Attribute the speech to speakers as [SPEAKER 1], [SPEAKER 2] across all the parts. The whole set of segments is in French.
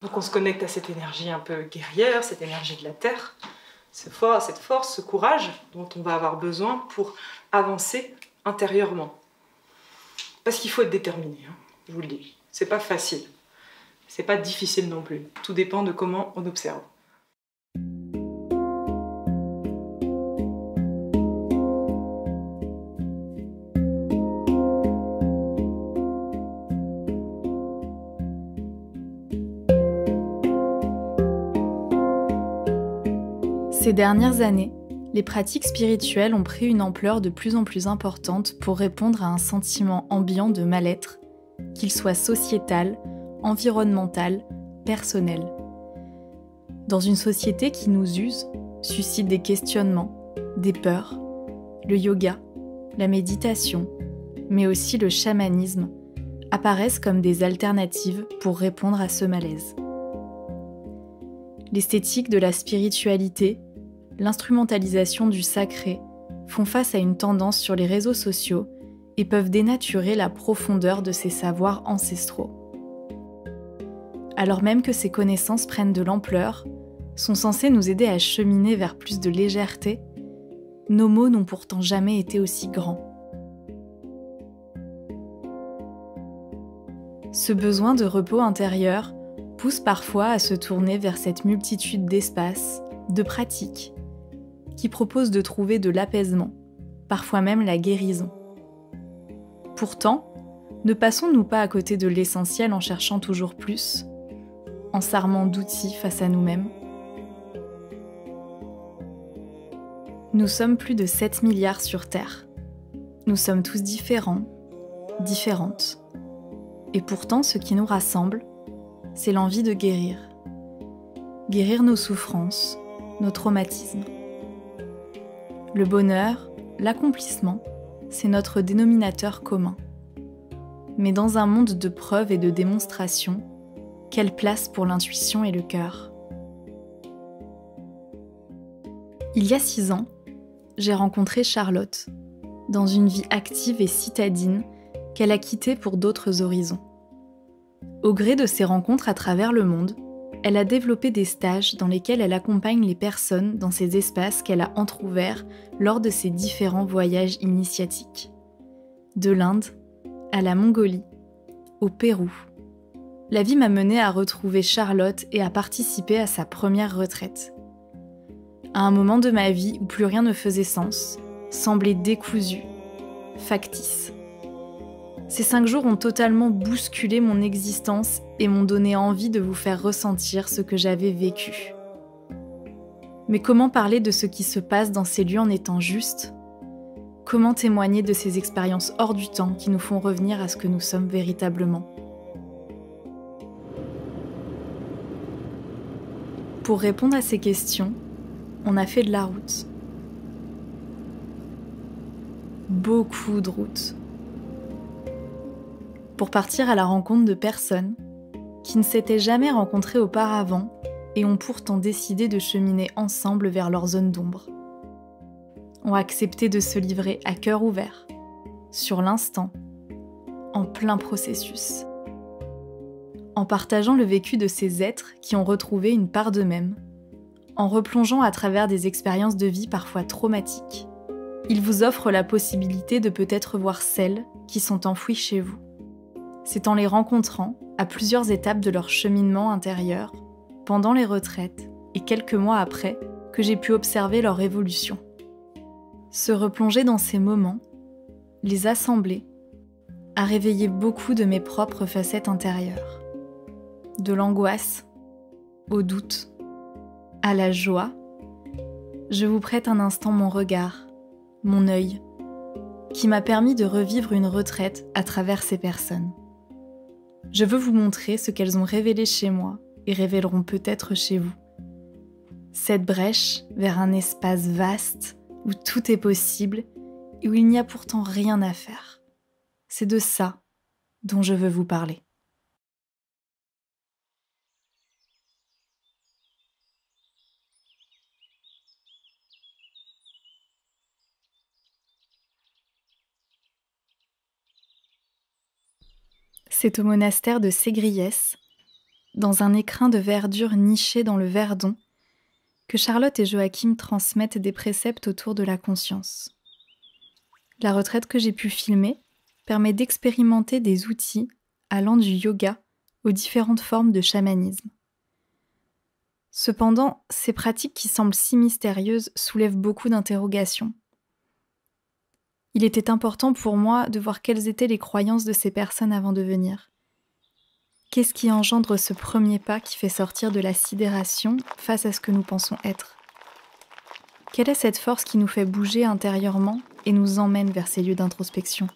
[SPEAKER 1] Donc on se connecte à cette énergie un peu guerrière, cette énergie de la terre, cette force, ce courage dont on va avoir besoin pour avancer intérieurement. Parce qu'il faut être déterminé, hein, je vous le dis. C'est pas facile, c'est pas difficile non plus. Tout dépend de comment on observe.
[SPEAKER 2] Ces dernières années, les pratiques spirituelles ont pris une ampleur de plus en plus importante pour répondre à un sentiment ambiant de mal-être, qu'il soit sociétal, environnemental, personnel. Dans une société qui nous use, suscite des questionnements, des peurs, le yoga, la méditation, mais aussi le chamanisme, apparaissent comme des alternatives pour répondre à ce malaise. L'esthétique de la spiritualité, l'instrumentalisation du sacré font face à une tendance sur les réseaux sociaux et peuvent dénaturer la profondeur de ces savoirs ancestraux. Alors même que ces connaissances prennent de l'ampleur, sont censées nous aider à cheminer vers plus de légèreté, nos maux n'ont pourtant jamais été aussi grands. Ce besoin de repos intérieur pousse parfois à se tourner vers cette multitude d'espaces, de pratiques, qui proposent de trouver de l'apaisement, parfois même la guérison. Pourtant, ne passons-nous pas à côté de l'essentiel en cherchant toujours plus, en s'armant d'outils face à nous-mêmes ? Nous sommes plus de 7 milliards sur Terre. Nous sommes tous différents, différentes. Et pourtant, ce qui nous rassemble, c'est l'envie de guérir. Guérir nos souffrances, nos traumatismes. Le bonheur, l'accomplissement, c'est notre dénominateur commun. Mais dans un monde de preuves et de démonstrations, quelle place pour l'intuition et le cœur ? Il y a 6 ans, j'ai rencontré Charlotte, dans une vie active et citadine qu'elle a quittée pour d'autres horizons. Au gré de ses rencontres à travers le monde, elle a développé des stages dans lesquels elle accompagne les personnes dans ces espaces qu'elle a entr'ouverts lors de ses différents voyages initiatiques. De l'Inde à la Mongolie, au Pérou. La vie m'a menée à retrouver Charlotte et à participer à sa première retraite. À un moment de ma vie où plus rien ne faisait sens, semblait décousu, factice. Ces 5 jours ont totalement bousculé mon existence et m'ont donné envie de vous faire ressentir ce que j'avais vécu. Mais comment parler de ce qui se passe dans ces lieux en étant juste ? Comment témoigner de ces expériences hors du temps qui nous font revenir à ce que nous sommes véritablement ? Pour répondre à ces questions, on a fait de la route. Beaucoup de routes. Pour partir à la rencontre de personnes qui ne s'étaient jamais rencontrées auparavant et ont pourtant décidé de cheminer ensemble vers leur zone d'ombre. Ont accepté de se livrer à cœur ouvert, sur l'instant, en plein processus. En partageant le vécu de ces êtres qui ont retrouvé une part d'eux-mêmes, en replongeant à travers des expériences de vie parfois traumatiques, ils vous offrent la possibilité de peut-être voir celles qui sont enfouies chez vous. C'est en les rencontrant, à plusieurs étapes de leur cheminement intérieur, pendant les retraites et quelques mois après, que j'ai pu observer leur évolution. Se replonger dans ces moments, les assembler, a réveillé beaucoup de mes propres facettes intérieures. De l'angoisse, au doute, à la joie, je vous prête un instant mon regard, mon œil, qui m'a permis de revivre une retraite à travers ces personnes. Je veux vous montrer ce qu'elles ont révélé chez moi et révéleront peut-être chez vous. Cette brèche vers un espace vaste où tout est possible et où il n'y a pourtant rien à faire. C'est de ça dont je veux vous parler. C'est au monastère de Ségriès, dans un écrin de verdure niché dans le verdon, que Charlotte et Joachim transmettent des préceptes autour de la conscience. La retraite que j'ai pu filmer permet d'expérimenter des outils allant du yoga aux différentes formes de chamanisme. Cependant, ces pratiques qui semblent si mystérieuses soulèvent beaucoup d'interrogations. Il était important pour moi de voir quelles étaient les croyances de ces personnes avant de venir. Qu'est-ce qui engendre ce premier pas qui fait sortir de la sidération face à ce que nous pensons être ? Quelle est cette force qui nous fait bouger intérieurement et nous emmène vers ces lieux d'introspection ?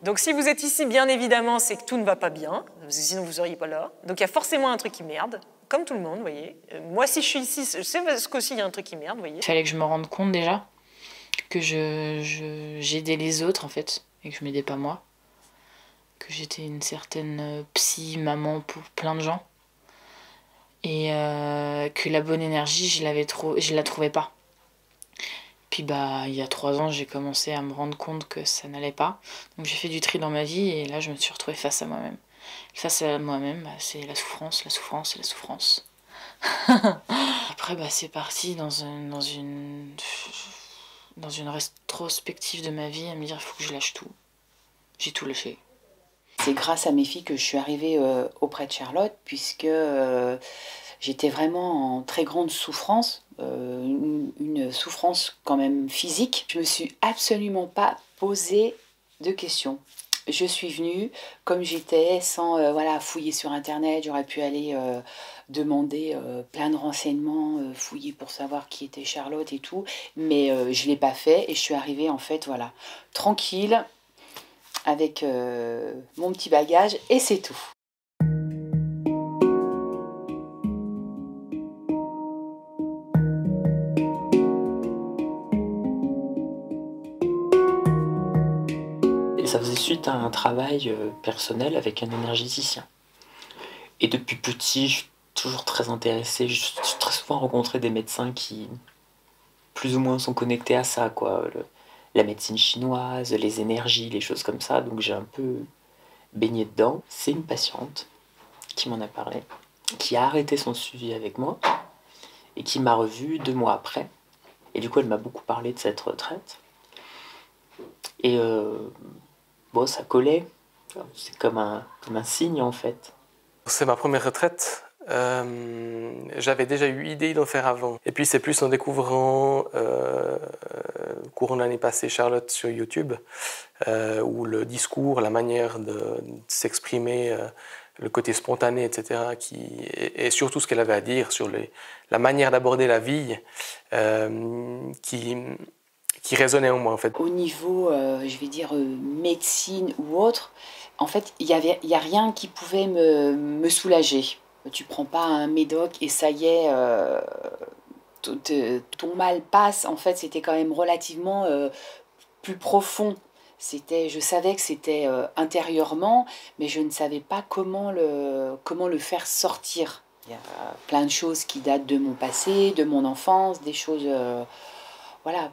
[SPEAKER 3] Donc si vous êtes ici, bien évidemment, c'est que tout ne va pas bien, parce que sinon vous ne seriez pas là. Donc il y a forcément un truc qui merde, comme tout le monde, vous voyez. Moi, si je suis ici, je sais parce qu'aussi il y a un truc qui merde, vous voyez.
[SPEAKER 4] Il fallait que je me rende compte déjà que j'aidais les autres, en fait, et que je m'aidais pas moi. Que j'étais une certaine psy, maman pour plein de gens. Et que la bonne énergie, je la trouvais pas. Puis il y a 3 ans, j'ai commencé à me rendre compte que ça n'allait pas. Donc j'ai fait du tri dans ma vie et là je me suis retrouvée face à moi-même. Face à moi-même, c'est la souffrance, la souffrance et la souffrance. Après c'est parti dans une rétrospective de ma vie à me dire il faut que je lâche tout. J'ai tout lâché.
[SPEAKER 5] C'est grâce à mes filles que je suis arrivée auprès de Charlotte, puisque j'étais vraiment en très grande souffrance, une souffrance quand même physique. Je me suis absolument pas posé de questions. Je suis venue comme j'étais, sans fouiller sur Internet. J'aurais pu aller demander plein de renseignements, fouiller pour savoir qui était Charlotte et tout, mais je l'ai pas fait et je suis arrivée en fait tranquille, avec mon petit bagage et c'est tout.
[SPEAKER 6] Et ça faisait suite à un travail personnel avec un énergéticien. Et depuis petit, je suis toujours très intéressée. Je suis très souvent rencontré des médecins qui, plus ou moins, sont connectés à ça, quoi. La médecine chinoise, les énergies, les choses comme ça. Donc j'ai un peu baigné dedans. C'est une patiente qui m'en a parlé, qui a arrêté son suivi avec moi et qui m'a revue 2 mois après. Et du coup, elle m'a beaucoup parlé de cette retraite. Et ça collait. C'est comme un signe, en fait.
[SPEAKER 7] C'est ma première retraite. J'avais déjà eu idée d'en faire avant. Et puis c'est plus en découvrant courant l'année passée Charlotte sur YouTube, où le discours, la manière de s'exprimer, le côté spontané, etc., et surtout ce qu'elle avait à dire sur la manière d'aborder la vie, qui résonnait en moi en fait.
[SPEAKER 5] Au niveau, médecine ou autre, en fait, il y a rien qui pouvait me soulager. Tu prends pas un médoc et ça y est, ton mal passe. En fait, c'était quand même relativement plus profond. Je savais que c'était intérieurement, mais je ne savais pas comment le faire sortir. Il y a plein de choses qui datent de mon passé, de mon enfance, des choses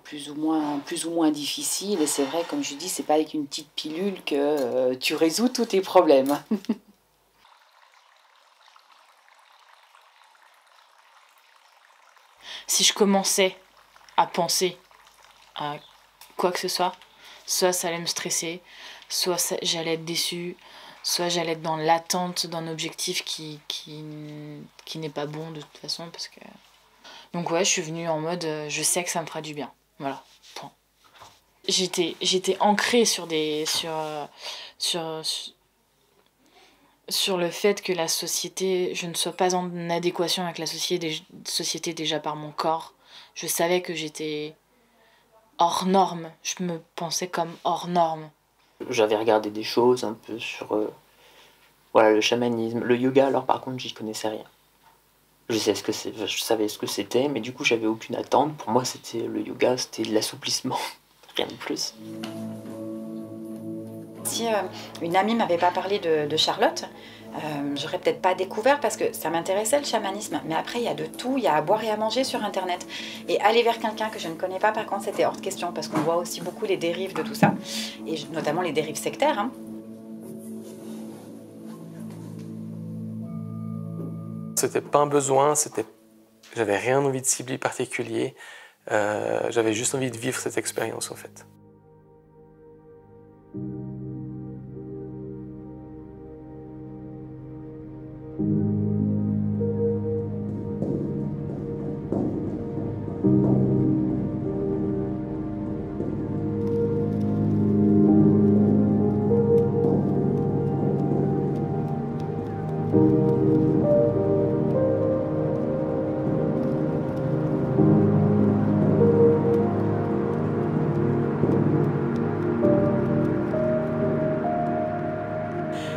[SPEAKER 5] plus ou moins difficiles. Et c'est vrai, comme je dis, c'est pas avec une petite pilule que tu résous tous tes problèmes.
[SPEAKER 4] Si je commençais à penser à quoi que ce soit ça allait me stresser, soit j'allais être déçue, soit j'allais être dans l'attente d'un objectif qui n'est pas bon de toute façon. Parce que... Donc je suis venue en mode je sais que ça me fera du bien. Voilà, point. J'étais ancrée sur le fait que la société, je ne sois pas en adéquation avec la société déjà par mon corps. Je savais que j'étais hors norme. Je me pensais comme hors norme.
[SPEAKER 6] J'avais regardé des choses un peu sur le chamanisme. Le yoga, alors par contre, j'y connaissais rien. Je savais ce que c'était, mais du coup, j'avais aucune attente. Pour moi, c'était le yoga, c'était de l'assouplissement, rien de plus.
[SPEAKER 5] Si une amie m'avait pas parlé de Charlotte, j'aurais peut-être pas découvert parce que ça m'intéressait le chamanisme. Mais après, il y a de tout, il y a à boire et à manger sur Internet. Et aller vers quelqu'un que je ne connais pas, par contre, c'était hors de question parce qu'on voit aussi beaucoup les dérives de tout ça, et notamment les dérives sectaires. Hein.
[SPEAKER 7] C'était pas un besoin, j'avais rien envie de cibler particulier, j'avais juste envie de vivre cette expérience en fait.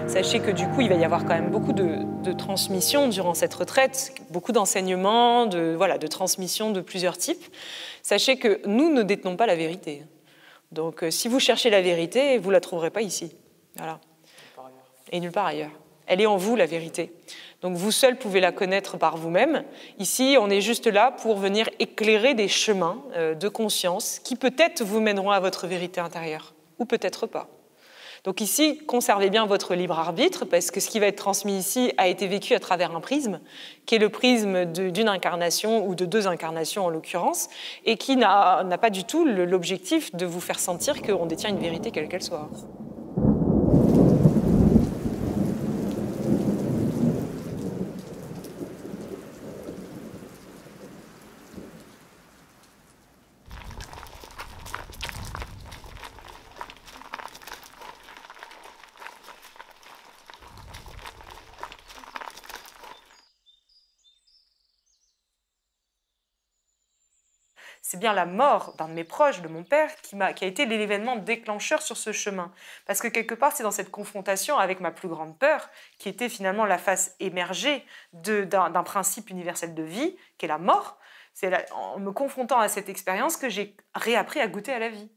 [SPEAKER 3] Sachez que du coup, il va y avoir quand même beaucoup de transmissions durant cette retraite, beaucoup d'enseignements, de transmissions de plusieurs types. Sachez que nous ne détenons pas la vérité. Donc si vous cherchez la vérité, vous ne la trouverez pas ici. Voilà. Et nulle part ailleurs. Elle est en vous, la vérité. Donc vous seul pouvez la connaître par vous-même. Ici, on est juste là pour venir éclairer des chemins de conscience qui peut-être vous mèneront à votre vérité intérieure, ou peut-être pas. Donc ici, conservez bien votre libre arbitre, parce que ce qui va être transmis ici a été vécu à travers un prisme, qui est le prisme d'une incarnation, ou de 2 incarnations en l'occurrence, et qui n'a pas du tout l'objectif de vous faire sentir qu'on détient une vérité quelle qu'elle soit. C'est bien la mort d'un de mes proches, de mon père, qui a été l'événement déclencheur sur ce chemin. Parce que quelque part, c'est dans cette confrontation avec ma plus grande peur, qui était finalement la face émergée d'un principe universel de vie, qui est la mort. C'est en me confrontant à cette expérience que j'ai réappris à goûter à la vie.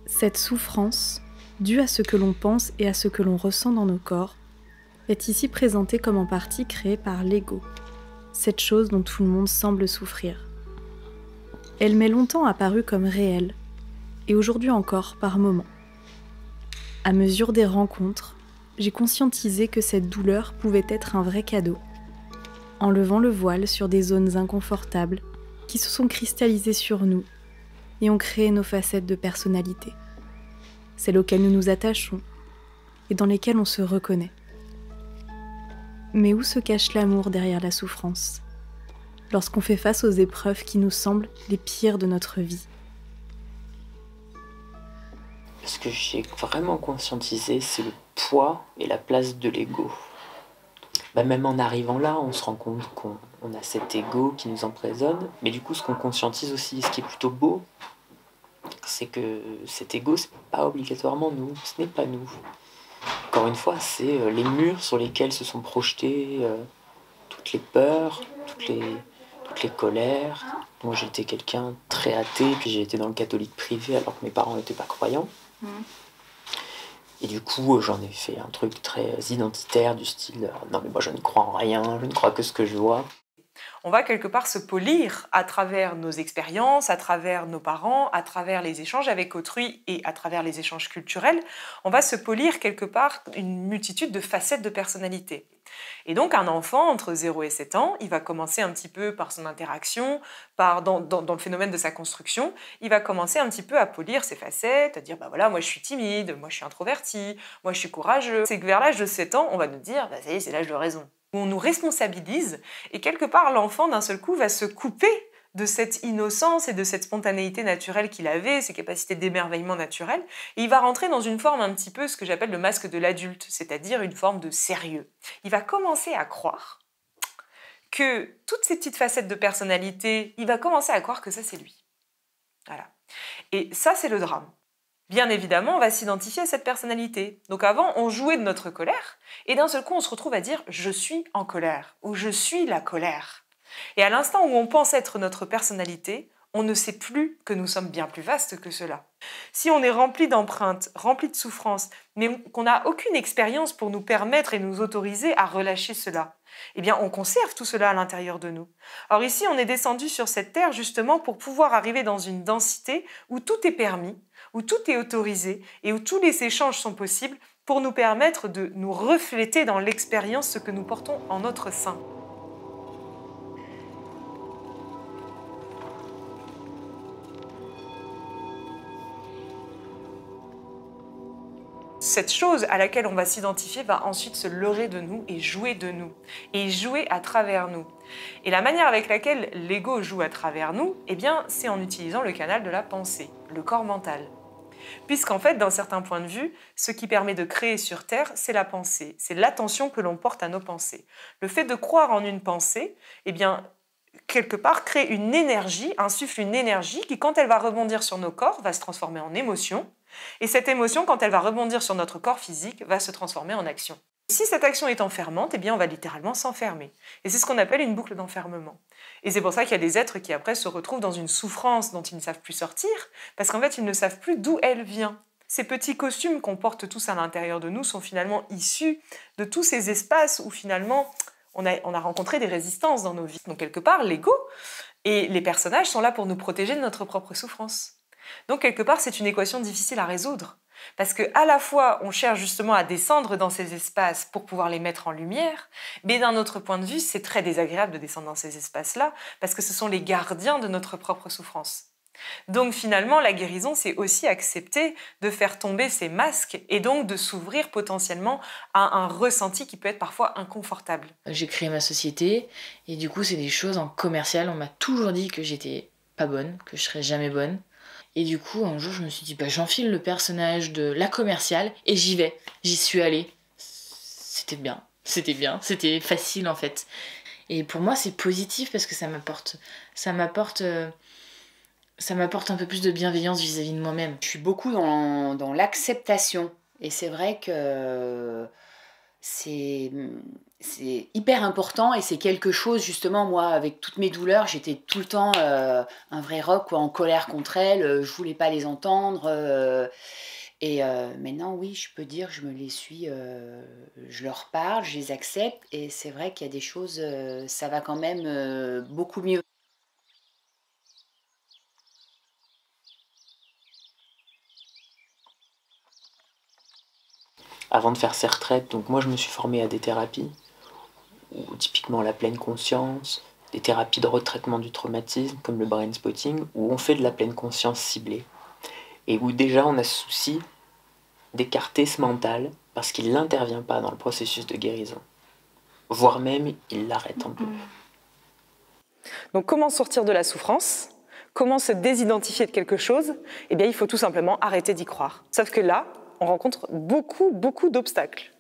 [SPEAKER 2] Cette souffrance, due à ce que l'on pense et à ce que l'on ressent dans nos corps, est ici présentée comme en partie créée par l'ego, cette chose dont tout le monde semble souffrir. Elle m'est longtemps apparue comme réelle, et aujourd'hui encore par moments. À mesure des rencontres, j'ai conscientisé que cette douleur pouvait être un vrai cadeau, en levant le voile sur des zones inconfortables qui se sont cristallisées sur nous et ont créé nos facettes de personnalité, celles auxquelles nous nous attachons et dans lesquelles on se reconnaît. Mais où se cache l'amour derrière la souffrance, lorsqu'on fait face aux épreuves qui nous semblent les pires de notre vie?
[SPEAKER 6] Ce que j'ai vraiment conscientisé, c'est le poids et la place de l'ego. Même en arrivant là, on se rend compte qu'on a cet ego qui nous emprisonne, mais du coup, ce qu'on conscientise aussi, ce qui est plutôt beau, c'est que cet ego, c'est pas obligatoirement nous, ce n'est pas nous. Encore une fois, c'est les murs sur lesquels se sont projetées toutes les peurs, toutes les colères. Moi, j'étais quelqu'un très athée, puis j'ai été dans le catholique privé alors que mes parents n'étaient pas croyants. Et du coup, j'en ai fait un truc très identitaire du style « Non mais moi je ne crois en rien, je ne crois que ce que je vois ».
[SPEAKER 3] On va quelque part se polir à travers nos expériences, à travers nos parents, à travers les échanges avec autrui et à travers les échanges culturels. On va se polir quelque part une multitude de facettes de personnalité. Et donc un enfant entre 0 et 7 ans, il va commencer un petit peu par son interaction, dans le phénomène de sa construction, il va commencer un petit peu à polir ses facettes, à dire bah voilà, moi je suis timide, moi je suis introverti, moi je suis courageux. C'est que vers l'âge de 7 ans, on va nous dire bah ça y est, c'est l'âge de raison. On nous responsabilise et quelque part l'enfant d'un seul coup va se couper de cette innocence et de cette spontanéité naturelle qu'il avait, ses capacités d'émerveillement naturel, et il va rentrer dans une forme un petit peu ce que j'appelle le masque de l'adulte, c'est-à-dire une forme de sérieux. Il va commencer à croire que toutes ces petites facettes de personnalité, il va commencer à croire que ça c'est lui. Voilà. Et ça c'est le drame. Bien évidemment, on va s'identifier à cette personnalité. Donc avant, on jouait de notre colère, et d'un seul coup, on se retrouve à dire « je suis en colère » ou « je suis la colère ». Et à l'instant où on pense être notre personnalité, on ne sait plus que nous sommes bien plus vastes que cela. Si on est rempli d'empreintes, rempli de souffrances, mais qu'on n'a aucune expérience pour nous permettre et nous autoriser à relâcher cela, eh bien on conserve tout cela à l'intérieur de nous. Or ici, on est descendu sur cette terre justement pour pouvoir arriver dans une densité où tout est permis, où tout est autorisé et où tous les échanges sont possibles pour nous permettre de nous refléter dans l'expérience ce que nous portons en notre sein. Cette chose à laquelle on va s'identifier va ensuite se leurrer de nous et jouer à travers nous. Et la manière avec laquelle l'ego joue à travers nous, eh bien, c'est en utilisant le canal de la pensée, le corps mental. Puisqu'en fait, d'un certain point de vue, ce qui permet de créer sur Terre, c'est la pensée, c'est l'attention que l'on porte à nos pensées. Le fait de croire en une pensée, eh bien, quelque part, crée une énergie, insuffle une énergie qui, quand elle va rebondir sur nos corps, va se transformer en émotion. Et cette émotion, quand elle va rebondir sur notre corps physique, va se transformer en action. Si cette action est enfermante, eh bien on va littéralement s'enfermer. Et c'est ce qu'on appelle une boucle d'enfermement. Et c'est pour ça qu'il y a des êtres qui après se retrouvent dans une souffrance dont ils ne savent plus sortir, parce qu'en fait ils ne savent plus d'où elle vient. Ces petits costumes qu'on porte tous à l'intérieur de nous sont finalement issus de tous ces espaces où finalement on a rencontré des résistances dans nos vies. Donc quelque part, l'ego et les personnages sont là pour nous protéger de notre propre souffrance. Donc quelque part, c'est une équation difficile à résoudre. Parce qu'à la fois, on cherche justement à descendre dans ces espaces pour pouvoir les mettre en lumière, mais d'un autre point de vue, c'est très désagréable de descendre dans ces espaces-là, parce que ce sont les gardiens de notre propre souffrance. Donc finalement, la guérison, c'est aussi accepter de faire tomber ces masques et donc de s'ouvrir potentiellement à un ressenti qui peut être parfois inconfortable.
[SPEAKER 4] J'ai créé ma société et du coup, c'est des choses en commercial. On m'a toujours dit que j'étais pas bonne, que je serais jamais bonne. Et du coup, un jour, je me suis dit, j'enfile le personnage de la commerciale et j'y vais. J'y suis allée. C'était bien, c'était facile en fait. Et pour moi, c'est positif parce que ça m'apporte un peu plus de bienveillance vis-à-vis de moi-même.
[SPEAKER 5] Je suis beaucoup dans l'acceptation. Et c'est vrai que c'est hyper important et c'est quelque chose, justement, moi, avec toutes mes douleurs, j'étais tout le temps un vrai roc, quoi, en colère contre elles, je voulais pas les entendre. Et maintenant, oui, je peux dire, je me les suis, je leur parle, je les accepte et c'est vrai qu'il y a des choses, ça va quand même beaucoup mieux.
[SPEAKER 6] Avant de faire ces retraites, donc moi je me suis formé à des thérapies, ou typiquement la pleine conscience, des thérapies de retraitement du traumatisme comme le brain spotting, où on fait de la pleine conscience ciblée, et où déjà on a ce souci d'écarter ce mental parce qu'il n'intervient pas dans le processus de guérison, voire même il l'arrête un peu.
[SPEAKER 3] Donc comment sortir de la souffrance ? Comment se désidentifier de quelque chose ? Eh bien il faut tout simplement arrêter d'y croire. Sauf que là, on rencontre beaucoup d'obstacles.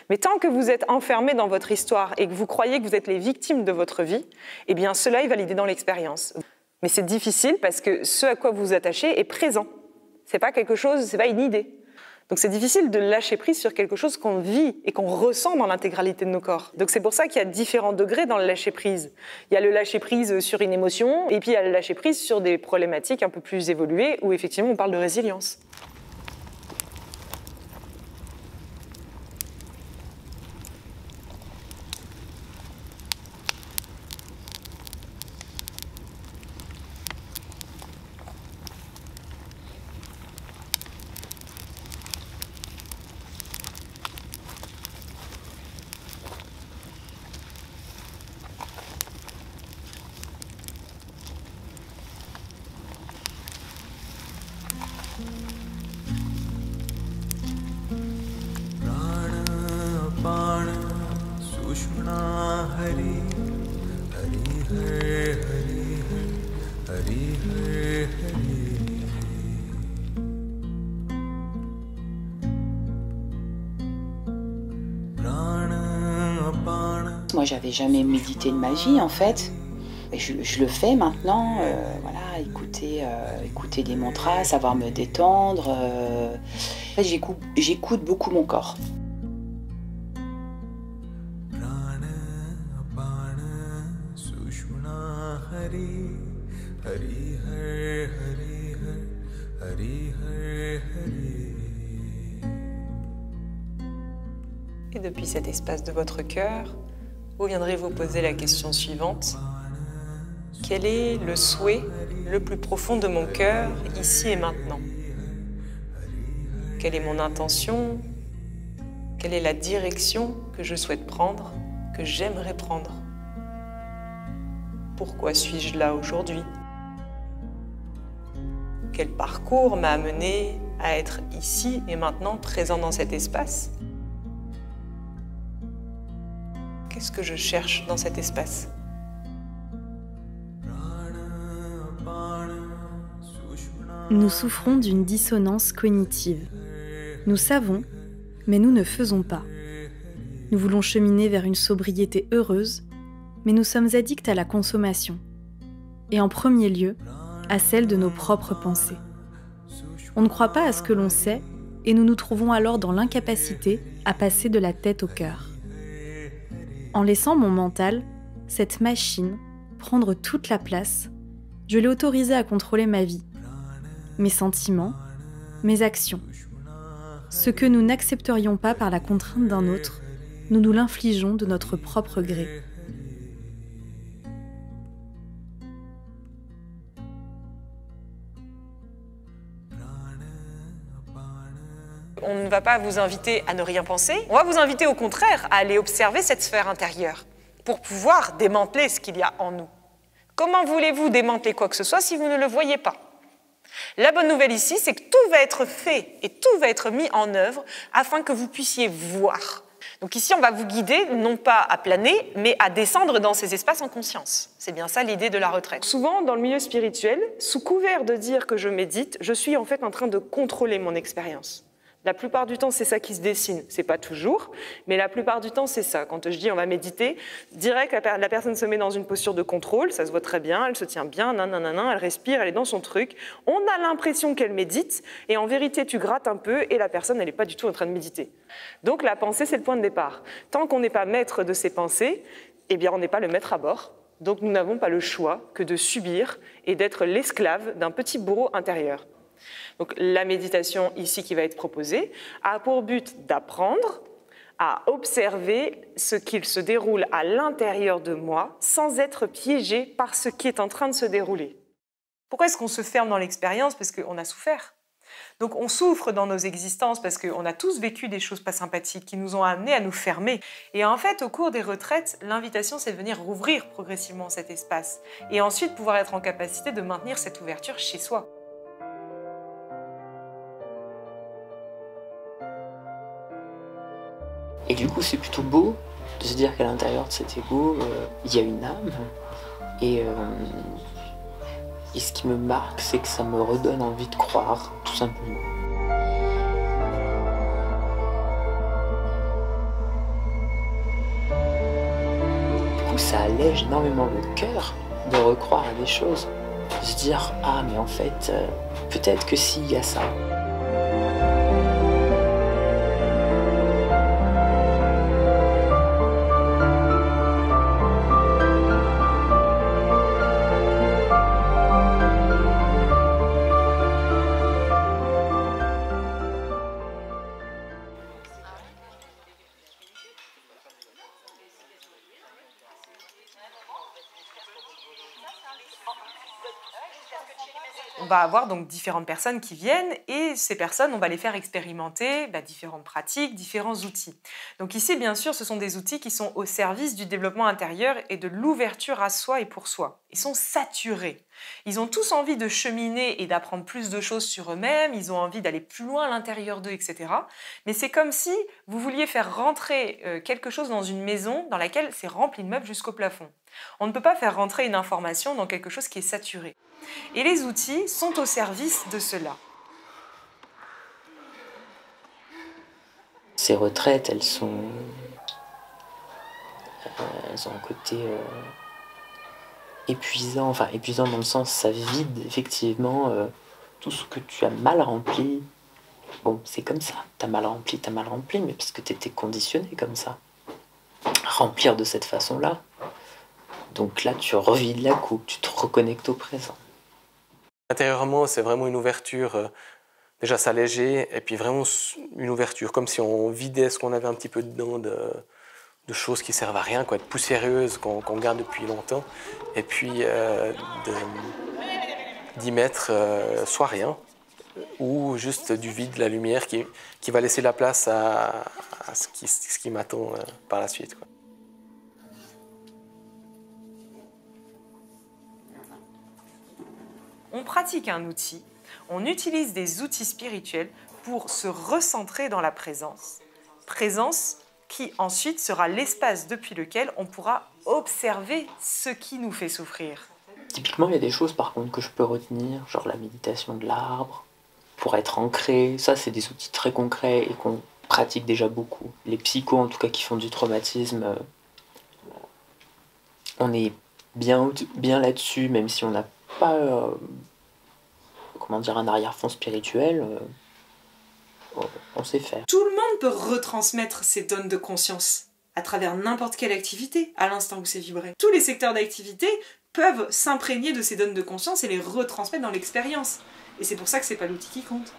[SPEAKER 3] Mais tant que vous êtes enfermé dans votre histoire et que vous croyez que vous êtes les victimes de votre vie, eh bien cela est validé dans l'expérience. Mais c'est difficile parce que ce à quoi vous vous attachez est présent. C'est pas quelque chose, c'est pas une idée. Donc c'est difficile de lâcher prise sur quelque chose qu'on vit et qu'on ressent dans l'intégralité de nos corps. Donc c'est pour ça qu'il y a différents degrés dans le lâcher prise. Il y a le lâcher prise sur une émotion et puis il y a le lâcher prise sur des problématiques un peu plus évoluées où effectivement on parle de résilience.
[SPEAKER 5] Moi, j'avais jamais médité de ma vie, en fait. Et je le fais maintenant, voilà, écouter des mantras, savoir me détendre. En fait, j'écoute beaucoup mon corps.
[SPEAKER 3] Et depuis cet espace de votre cœur, vous viendrez vous poser la question suivante. Quel est le souhait le plus profond de mon cœur, ici et maintenant? Quelle est mon intention? Quelle est la direction que je souhaite prendre, que j'aimerais prendre? Pourquoi suis-je là aujourd'hui? Quel parcours m'a amené à être ici et maintenant présent dans cet espace? Qu'est-ce que je cherche dans cet espace?
[SPEAKER 2] Nous souffrons d'une dissonance cognitive. Nous savons, mais nous ne faisons pas. Nous voulons cheminer vers une sobriété heureuse, mais nous sommes addicts à la consommation. Et en premier lieu, à celle de nos propres pensées. On ne croit pas à ce que l'on sait, et nous nous trouvons alors dans l'incapacité à passer de la tête au cœur. En laissant mon mental, cette machine, prendre toute la place, je l'ai autorisé à contrôler ma vie, mes sentiments, mes actions. Ce que nous n'accepterions pas par la contrainte d'un autre, nous nous l'infligeons de notre propre gré.
[SPEAKER 3] On ne va pas vous inviter à ne rien penser, on va vous inviter au contraire à aller observer cette sphère intérieure pour pouvoir démanteler ce qu'il y a en nous. Comment voulez-vous démanteler quoi que ce soit si vous ne le voyez pas? La bonne nouvelle ici, c'est que tout va être fait et tout va être mis en œuvre afin que vous puissiez voir. Donc ici, on va vous guider non pas à planer, mais à descendre dans ces espaces en conscience. C'est bien ça l'idée de la retraite. Souvent, dans le milieu spirituel, sous couvert de dire que je médite, je suis en fait en train de contrôler mon expérience. La plupart du temps, c'est ça qui se dessine. C'est pas toujours, mais la plupart du temps, c'est ça. Quand je dis on va méditer, direct, la personne se met dans une posture de contrôle, ça se voit très bien, elle se tient bien, elle respire, elle est dans son truc. On a l'impression qu'elle médite, et en vérité, tu grattes un peu, et la personne, elle n'est pas du tout en train de méditer. Donc la pensée, c'est le point de départ. Tant qu'on n'est pas maître de ses pensées, eh bien, on n'est pas le maître à bord. Donc nous n'avons pas le choix que de subir et d'être l'esclave d'un petit bourreau intérieur. Donc la méditation ici qui va être proposée a pour but d'apprendre à observer ce qu'il se déroule à l'intérieur de moi sans être piégé par ce qui est en train de se dérouler. Pourquoi est-ce qu'on se ferme dans l'expérience? Parce qu'on a souffert. Donc on souffre dans nos existences parce qu'on a tous vécu des choses pas sympathiques qui nous ont amenés à nous fermer. Et en fait, au cours des retraites, l'invitation, c'est de venir rouvrir progressivement cet espace et ensuite pouvoir être en capacité de maintenir cette ouverture chez soi.
[SPEAKER 6] Et du coup, c'est plutôt beau de se dire qu'à l'intérieur de cet ego, il y a une âme. Et ce qui me marque, c'est que ça me redonne envie de croire, tout simplement. Du coup, ça allège énormément le cœur de recroire à des choses. De se dire, ah, mais en fait, peut-être que si, il y a ça.
[SPEAKER 3] On va avoir donc différentes personnes qui viennent et ces personnes, on va les faire expérimenter différentes pratiques, différents outils. Donc ici, bien sûr, ce sont des outils qui sont au service du développement intérieur et de l'ouverture à soi et pour soi. Ils sont saturés. Ils ont tous envie de cheminer et d'apprendre plus de choses sur eux-mêmes, ils ont envie d'aller plus loin à l'intérieur d'eux, etc. Mais c'est comme si vous vouliez faire rentrer quelque chose dans une maison dans laquelle c'est rempli de meubles jusqu'au plafond. On ne peut pas faire rentrer une information dans quelque chose qui est saturé. Et les outils sont au service de cela.
[SPEAKER 6] Ces retraites, elles ont un côté épuisant, enfin épuisant dans le sens ça vide effectivement tout ce que tu as mal rempli. Bon, c'est comme ça, t'as mal rempli, mais parce que t'étais conditionné comme ça. Remplir de cette façon-là. Donc là, tu revides la coupe, tu te reconnectes au présent.
[SPEAKER 7] Intérieurement, c'est vraiment une ouverture, déjà s'alléger, et puis vraiment une ouverture, comme si on vidait ce qu'on avait un petit peu dedans de choses qui servent à rien, quoi, de poussiéreuses qu'on garde depuis longtemps, et puis d'y mettre soit rien, ou juste du vide, la lumière qui va laisser la place à ce qui m'attend par la suite, quoi.
[SPEAKER 3] On pratique un outil, on utilise des outils spirituels pour se recentrer dans la présence. Présence qui ensuite sera l'espace depuis lequel on pourra observer ce qui nous fait souffrir.
[SPEAKER 6] Typiquement, il y a des choses par contre que je peux retenir, genre la méditation de l'arbre, pour être ancré. Ça, c'est des outils très concrets et qu'on pratique déjà beaucoup. Les psychos, en tout cas, qui font du traumatisme, on est bien là-dessus, même si on n'a pas comment dire, un arrière-fond spirituel, on sait faire.
[SPEAKER 3] Tout le monde peut retransmettre ces donnes de conscience à travers n'importe quelle activité, à l'instant où c'est vibré. Tous les secteurs d'activité peuvent s'imprégner de ces donnes de conscience et les retransmettre dans l'expérience. Et c'est pour ça que c'est pas l'outil qui compte.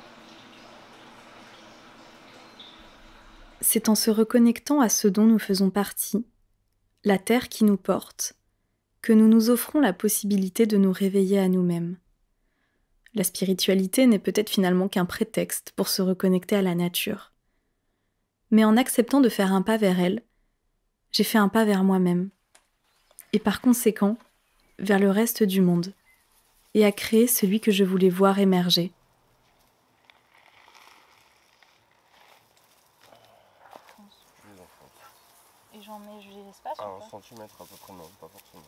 [SPEAKER 2] C'est en se reconnectant à ce dont nous faisons partie, la terre qui nous porte, que nous nous offrons la possibilité de nous réveiller à nous-mêmes. La spiritualité n'est peut-être finalement qu'un prétexte pour se reconnecter à la nature. Mais en acceptant de faire un pas vers elle, j'ai fait un pas vers moi-même. Et par conséquent, vers le reste du monde. Et à créer celui que je voulais voir émerger.
[SPEAKER 8] Et j'en mets l'espace ou pas ? 1 centimètre à peu près, non, pas forcément.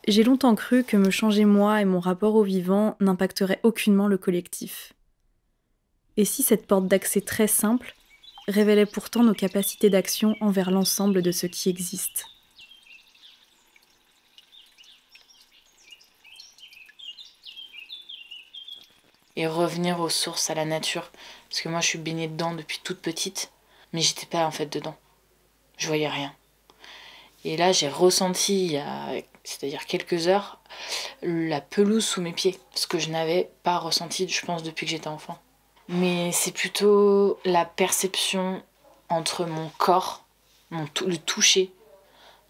[SPEAKER 2] J'ai longtemps cru que me changer moi et mon rapport au vivant n'impacterait aucunement le collectif. Et si cette porte d'accès très simple révélait pourtant nos capacités d'action envers l'ensemble de ce qui existe.
[SPEAKER 4] Et revenir aux sources, à la nature. Parce que moi, je suis baignée dedans depuis toute petite, mais j'étais pas en fait dedans. Je voyais rien. Et là, j'ai ressenti, il y a, c'est-à-dire quelques heures, la pelouse sous mes pieds. Ce que je n'avais pas ressenti, je pense, depuis que j'étais enfant. Mais c'est plutôt la perception entre mon corps, le toucher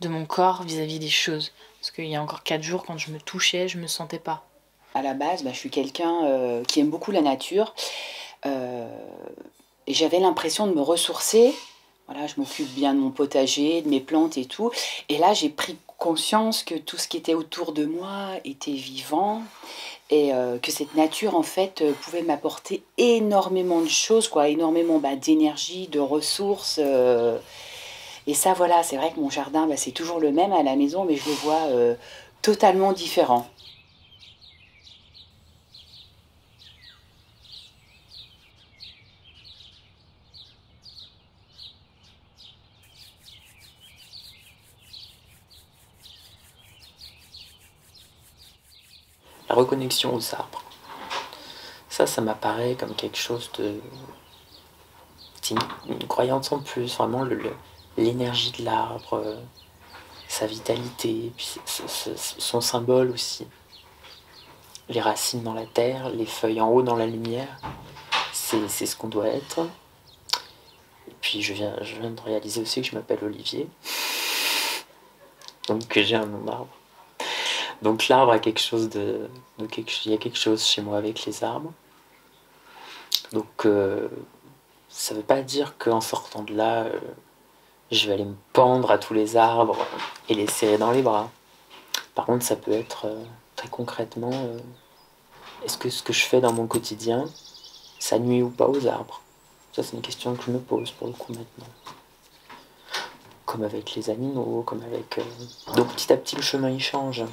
[SPEAKER 4] de mon corps vis-à-vis des choses. Parce qu'il y a encore 4 jours, quand je me touchais, je me sentais pas.
[SPEAKER 5] À la base, je suis quelqu'un qui aime beaucoup la nature. Et j'avais l'impression de me ressourcer. Voilà, je m'occupe bien de mon potager, de mes plantes et tout. Et là, j'ai pris conscience que tout ce qui était autour de moi était vivant. Et que cette nature, en fait, pouvait m'apporter énormément de choses, quoi, énormément d'énergie, de ressources. Et ça, voilà, c'est vrai que mon jardin, c'est toujours le même à la maison, mais je le vois totalement différent.
[SPEAKER 6] La reconnexion aux arbres. Ça m'apparaît comme quelque chose de... C'est une croyance en plus, vraiment l'énergie de l'arbre, sa vitalité, puis son symbole aussi. Les racines dans la terre, les feuilles en haut dans la lumière, c'est ce qu'on doit être. Et puis je viens de réaliser aussi que je m'appelle Olivier, donc que j'ai un nom d'arbre. Donc l'arbre a quelque chose il y a quelque chose chez moi avec les arbres. Donc ça veut pas dire qu'en sortant de là, je vais aller me pendre à tous les arbres et les serrer dans les bras. Par contre, ça peut être très concrètement, est-ce que ce que je fais dans mon quotidien, ça nuit ou pas aux arbres? Ça, c'est une question que je me pose pour le coup maintenant. Comme avec les animaux, comme avec... Donc petit à petit, le chemin il change.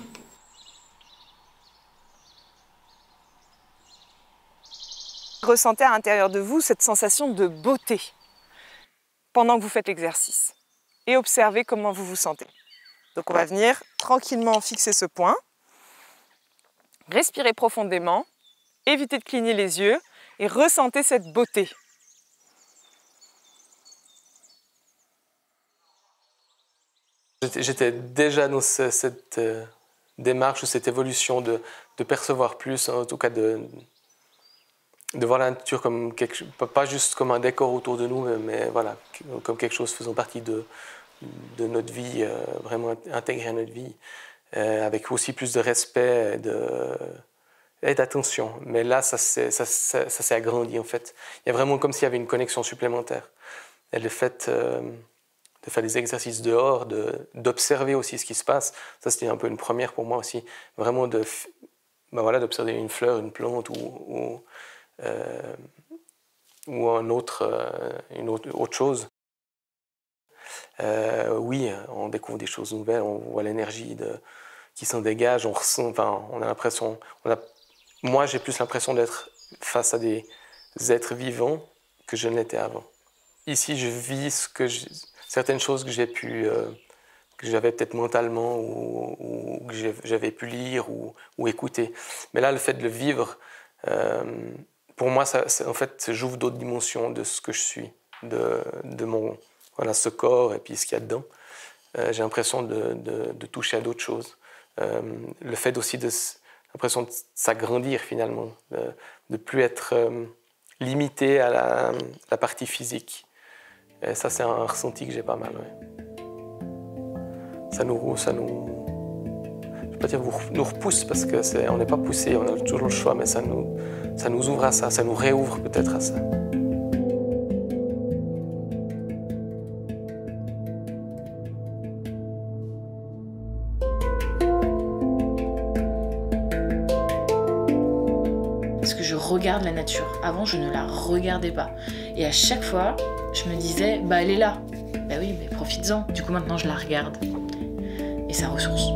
[SPEAKER 3] Ressentez à l'intérieur de vous cette sensation de beauté pendant que vous faites l'exercice et observez comment vous vous sentez. Donc on va venir tranquillement fixer ce point. Respirez profondément, évitez de cligner les yeux et ressentez cette beauté.
[SPEAKER 7] J'étais déjà dans cette démarche ou cette évolution de percevoir plus, en tout cas de voir la nature comme pas juste comme un décor autour de nous, mais voilà, comme quelque chose faisant partie de notre vie, vraiment intégré à notre vie, avec aussi plus de respect et d'attention. Mais là, ça s'est agrandi en fait. Il y a vraiment comme s'il y avait une connexion supplémentaire. Et le fait de faire des exercices dehors, d'observer aussi ce qui se passe, ça c'était un peu une première pour moi aussi, vraiment d'observer une fleur, une plante ou une autre chose. Oui, on découvre des choses nouvelles, on voit l'énergie qui s'en dégage, on ressent, enfin, on a l'impression, moi j'ai plus l'impression d'être face à des êtres vivants que je ne l'étais avant. Ici, je vis certaines choses que que j'avais peut-être mentalement ou que j'avais pu lire ou écouter. Mais là, le fait de le vivre, pour moi, en fait, j'ouvre d'autres dimensions de ce que je suis, de mon ce corps et puis ce qu'il y a dedans. J'ai l'impression de toucher à d'autres choses. Le fait aussi l'impression de s'agrandir finalement, de ne plus être limité à la partie physique. Et ça, c'est un ressenti que j'ai pas mal. Ouais. Ça nous, je ne vais pas dire nous repousse parce qu'on n'est pas poussé, on a toujours le choix, mais ça nous ouvre à ça nous réouvre peut-être à ça.
[SPEAKER 4] Parce que je regarde la nature. Avant, je ne la regardais pas. Et à chaque fois, je me disais, bah elle est là. Bah oui, mais profites-en. Du coup, maintenant, je la regarde. Et ça ressource.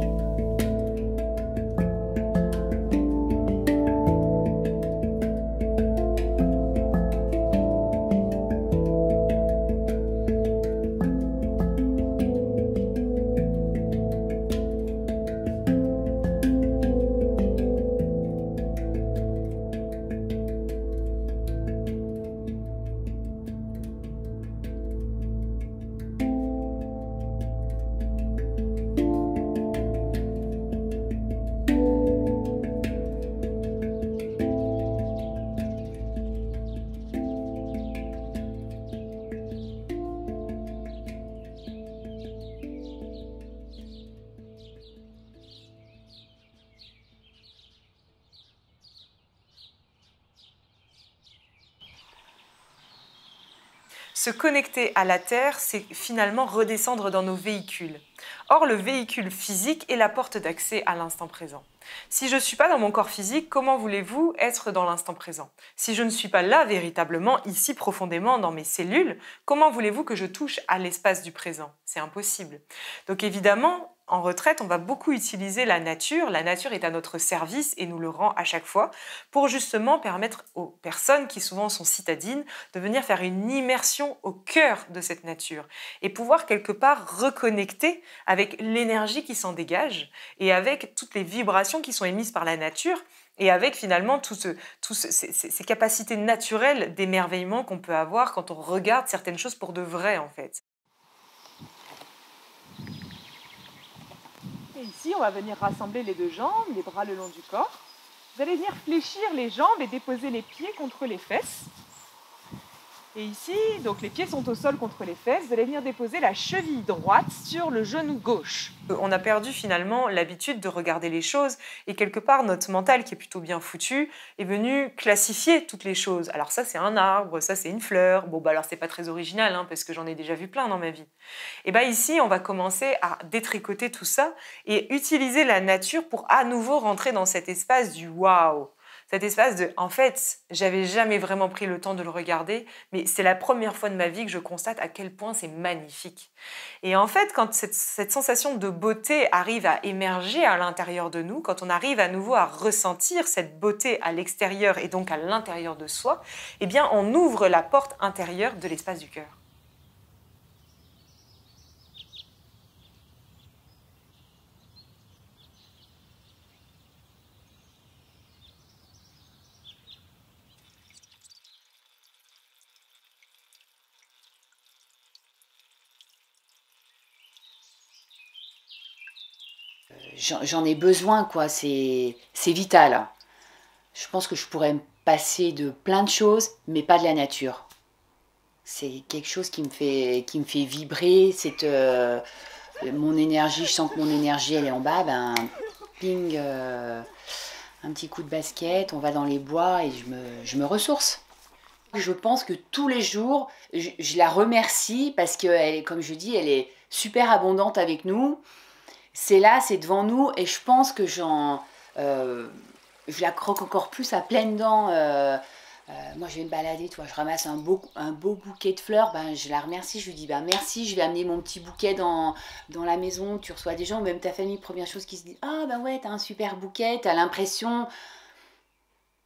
[SPEAKER 3] Se connecter à la Terre, c'est finalement redescendre dans nos véhicules. Or, le véhicule physique est la porte d'accès à l'instant présent. Si je ne suis pas dans mon corps physique, comment voulez-vous être dans l'instant présent? Si je ne suis pas là véritablement, ici profondément dans mes cellules, comment voulez-vous que je touche à l'espace du présent? C'est impossible. Donc évidemment, en retraite, on va beaucoup utiliser la nature. La nature est à notre service et nous le rend à chaque fois pour justement permettre aux personnes qui souvent sont citadines de venir faire une immersion au cœur de cette nature et pouvoir quelque part reconnecter avec l'énergie qui s'en dégage et avec toutes les vibrations qui sont émises par la nature et avec finalement ces capacités naturelles d'émerveillement qu'on peut avoir quand on regarde certaines choses pour de vrai en fait. Et ici, on va venir rassembler les deux jambes, les bras le long du corps. Vous allez venir fléchir les jambes et déposer les pieds contre les fesses. Et ici, donc les pieds sont au sol contre les fesses, vous allez venir déposer la cheville droite sur le genou gauche. On a perdu finalement l'habitude de regarder les choses et quelque part notre mental qui est plutôt bien foutu est venu classifier toutes les choses. Alors ça c'est un arbre, ça c'est une fleur, bon bah alors c'est pas très original hein, parce que j'en ai déjà vu plein dans ma vie. Et bah ici on va commencer à détricoter tout ça et utiliser la nature pour à nouveau rentrer dans cet espace du waouh. Cet espace de, en fait, j'avais jamais vraiment pris le temps de le regarder, mais c'est la première fois de ma vie que je constate à quel point c'est magnifique. Et en fait, quand cette sensation de beauté arrive à émerger à l'intérieur de nous, quand on arrive à nouveau à ressentir cette beauté à l'extérieur et donc à l'intérieur de soi, eh bien, on ouvre la porte intérieure de l'espace du cœur.
[SPEAKER 5] j'en ai besoin, quoi. C'est vital. Je pense que je pourrais me passer de plein de choses, mais pas de la nature. C'est quelque chose qui me fait vibrer. Mon énergie, je sens que mon énergie, elle est en bas. Ben, ping, un petit coup de basket, on va dans les bois et je me ressource. Je pense que tous les jours, je la remercie parce que, comme je dis, elle est super abondante avec nous. C'est là, c'est devant nous et je pense que je la croque encore plus à pleines dents. Moi, je vais me balader, toi, je ramasse un beau bouquet de fleurs, ben, je la remercie, je lui dis ben, merci, je vais amener mon petit bouquet dans la maison, tu reçois des gens, même ta famille, première chose qui se dit ah ben ouais, t'as un super bouquet, t'as l'impression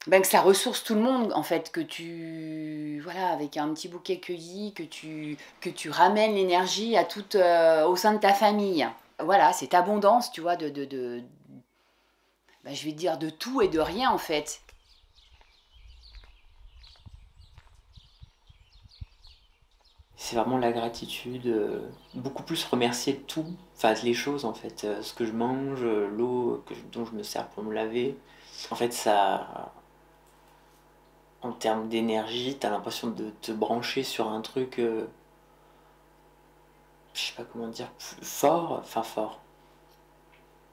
[SPEAKER 5] ben, que ça ressource tout le monde, en fait, que voilà, avec un petit bouquet cueilli, que tu ramènes l'énergie à au sein de ta famille. Voilà, cette abondance, tu vois, ben, je vais dire de tout et de rien, en fait.
[SPEAKER 6] C'est vraiment la gratitude, beaucoup plus remercier tout, enfin les choses en fait, ce que je mange, l'eau dont je me sers pour me laver. En fait, ça, en termes d'énergie, t'as l'impression de te brancher sur un truc, je sais pas comment dire, fort,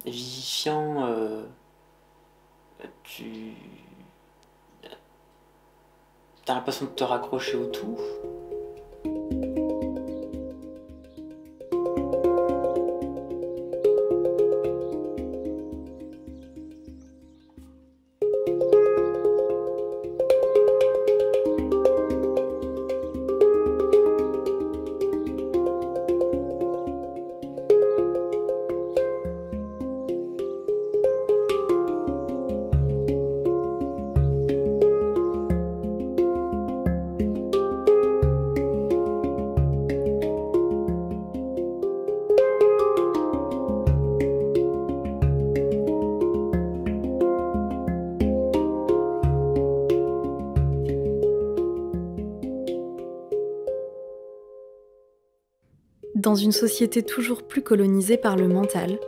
[SPEAKER 6] vivifiant, t'as l'impression de te raccrocher au tout.
[SPEAKER 2] Dans une société toujours plus colonisée par le mental,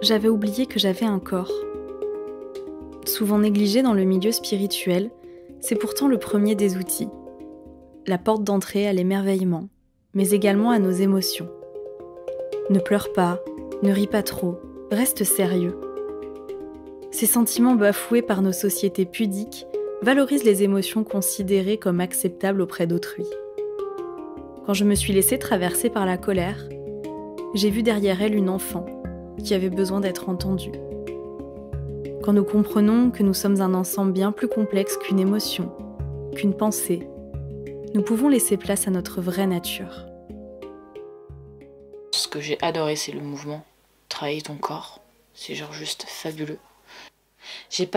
[SPEAKER 2] j'avais oublié que j'avais un corps. Souvent négligé dans le milieu spirituel, c'est pourtant le premier des outils. La porte d'entrée à l'émerveillement, mais également à nos émotions. Ne pleure pas, ne ris pas trop, reste sérieux. Ces sentiments bafoués par nos sociétés pudiques valorisent les émotions considérées comme acceptables auprès d'autrui. Quand je me suis laissée traverser par la colère, j'ai vu derrière elle une enfant qui avait besoin d'être entendue. Quand nous comprenons que nous sommes un ensemble bien plus complexe qu'une émotion, qu'une pensée, nous pouvons laisser place à notre vraie nature.
[SPEAKER 4] Ce que j'ai adoré, c'est le mouvement. Travailler ton corps, c'est genre juste fabuleux. J'ai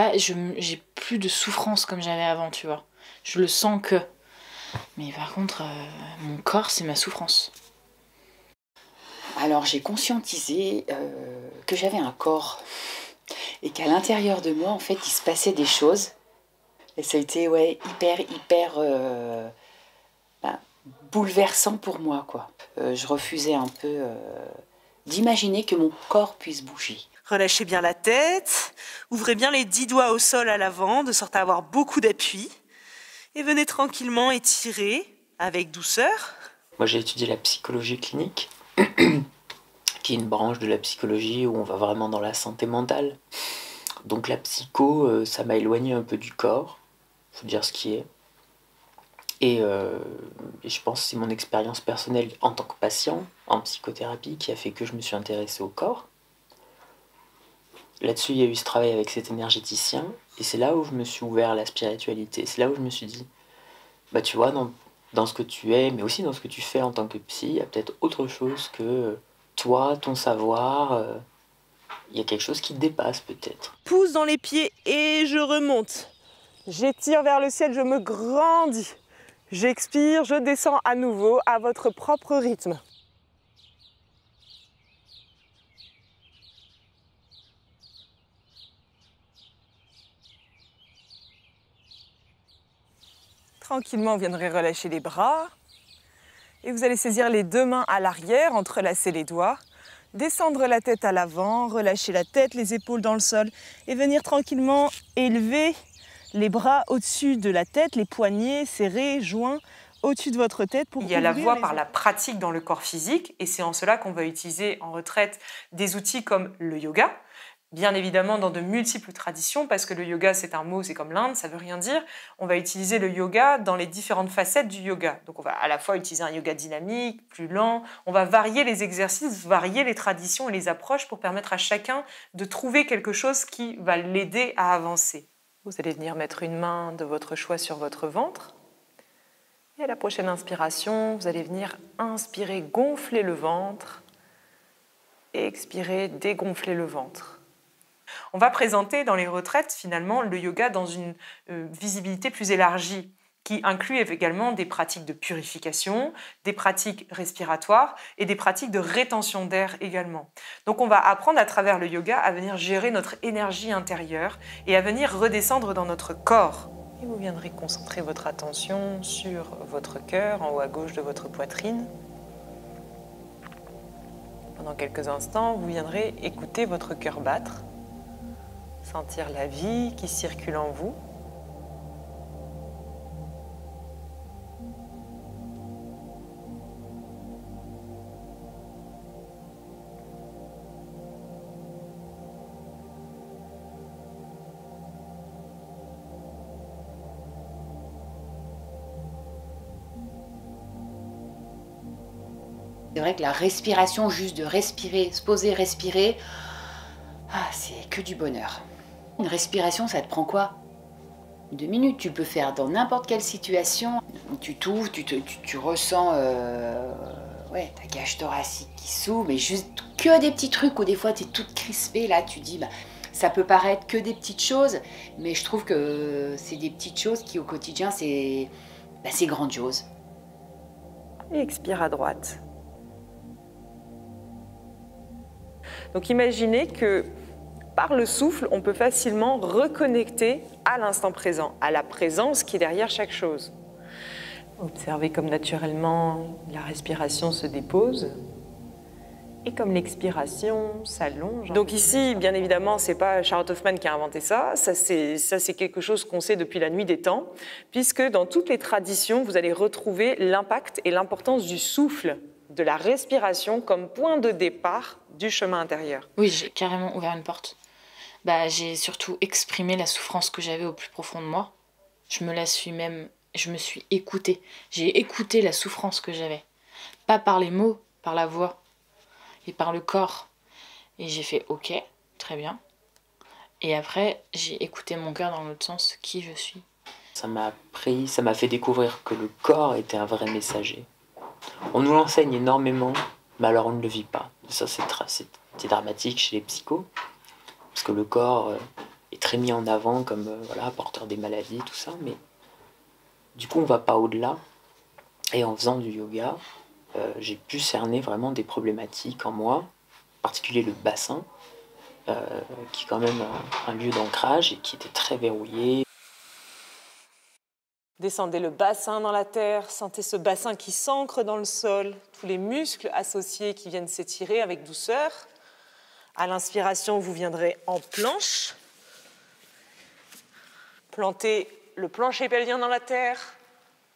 [SPEAKER 4] plus de souffrance comme j'avais avant, tu vois. Je le sens que... Mais par contre, mon corps, c'est ma souffrance.
[SPEAKER 5] Alors, j'ai conscientisé que j'avais un corps et qu'à l'intérieur de moi, en fait, il se passait des choses. Et ça a été hyper bouleversant pour moi, quoi. Je refusais un peu d'imaginer que mon corps puisse bouger.
[SPEAKER 3] Relâchez bien la tête, ouvrez bien les 10 doigts au sol à l'avant, de sorte à avoir beaucoup d'appui. Et venez tranquillement étirer avec douceur.
[SPEAKER 6] Moi, j'ai étudié la psychologie clinique, qui est une branche de la psychologie où on va vraiment dans la santé mentale. Donc la psycho, ça m'a éloigné un peu du corps, faut dire ce qui est. Et je pense que c'est mon expérience personnelle en tant que patient, en psychothérapie, qui a fait que je me suis intéressée au corps. Là-dessus, il y a eu ce travail avec cet énergéticien, et c'est là où je me suis ouvert à la spiritualité. C'est là où je me suis dit, bah tu vois, dans ce que tu es, mais aussi dans ce que tu fais en tant que psy, il y a peut-être autre chose que toi, ton savoir. Il y a quelque chose qui te dépasse peut-être.
[SPEAKER 3] Pouce dans les pieds et je remonte. J'étire vers le ciel, je me grandis. J'expire, je descends à nouveau à votre propre rythme. Tranquillement, vous viendrez relâcher les bras. Et vous allez saisir les deux mains à l'arrière, entrelacer les doigts. Descendre la tête à l'avant, relâcher la tête, les épaules dans le sol et venir tranquillement élever les bras au-dessus de la tête, les poignets serrés, joints au-dessus de votre tête. Il y a la voix par la pratique dans le corps physique et c'est en cela qu'on va utiliser en retraite des outils comme le yoga. Bien évidemment dans de multiples traditions, parce que le yoga c'est un mot, c'est comme l'Inde, ça veut rien dire. On va utiliser le yoga dans les différentes facettes du yoga. Donc on va à la fois utiliser un yoga dynamique, plus lent, on va varier les exercices, varier les traditions et les approches pour permettre à chacun de trouver quelque chose qui va l'aider à avancer. Vous allez venir mettre une main de votre choix sur votre ventre. Et à la prochaine inspiration, vous allez venir inspirer, gonfler le ventre, et expirer, dégonfler le ventre. On va présenter dans les retraites finalement le yoga dans une visibilité plus élargie qui inclut également des pratiques de purification, des pratiques respiratoires et des pratiques de rétention d'air également. Donc on va apprendre à travers le yoga à venir gérer notre énergie intérieure et à venir redescendre dans notre corps. Et vous viendrez concentrer votre attention sur votre cœur en haut à gauche de votre poitrine. Pendant quelques instants, vous viendrez écouter votre cœur battre. Sentir la vie qui circule en vous.
[SPEAKER 5] C'est vrai que la respiration, juste de respirer, se poser, respirer, c'est que du bonheur. Une respiration, ça te prend quoi? 2 minutes, tu peux faire dans n'importe quelle situation. Tu t'ouvres, tu ressens ta cage thoracique qui s'ouvre, mais juste que des petits trucs où des fois tu es toute crispée, là tu dis, ça peut paraître que des petites choses, mais je trouve que c'est des petites choses qui au quotidien, c'est grandiose.
[SPEAKER 3] Et expire à droite. Donc imaginez que par le souffle, on peut facilement reconnecter à l'instant présent, à la présence qui est derrière chaque chose. Observez comme naturellement la respiration se dépose et comme l'expiration s'allonge. Donc ici, bien évidemment, ce n'est pas Charlotte Hoffman qui a inventé ça. Ça, c'est quelque chose qu'on sait depuis la nuit des temps, puisque dans toutes les traditions, vous allez retrouver l'impact et l'importance du souffle, de la respiration comme point de départ du chemin intérieur.
[SPEAKER 4] Oui, j'ai carrément ouvert une porte. J'ai surtout exprimé la souffrance que j'avais au plus profond de moi. Je me suis écoutée. J'ai écouté la souffrance que j'avais. Pas par les mots, par la voix et par le corps. Et j'ai fait ok, très bien. Et après, j'ai écouté mon cœur dans l'autre sens, qui je suis.
[SPEAKER 6] Ça m'a fait découvrir que le corps était un vrai messager. On nous l'enseigne énormément, mais alors on ne le vit pas. Ça, c'est dramatique chez les psychos. Parce que le corps est très mis en avant comme porteur des maladies, tout ça, mais du coup on va pas au-delà. Et en faisant du yoga, j'ai pu cerner vraiment des problématiques en moi, en particulier le bassin, qui est quand même un lieu d'ancrage et qui était très verrouillé.
[SPEAKER 3] Descendez le bassin dans la terre, sentez ce bassin qui s'ancre dans le sol, tous les muscles associés qui viennent s'étirer avec douceur. À l'inspiration, vous viendrez en planche. Plantez le plancher pelvien dans la terre.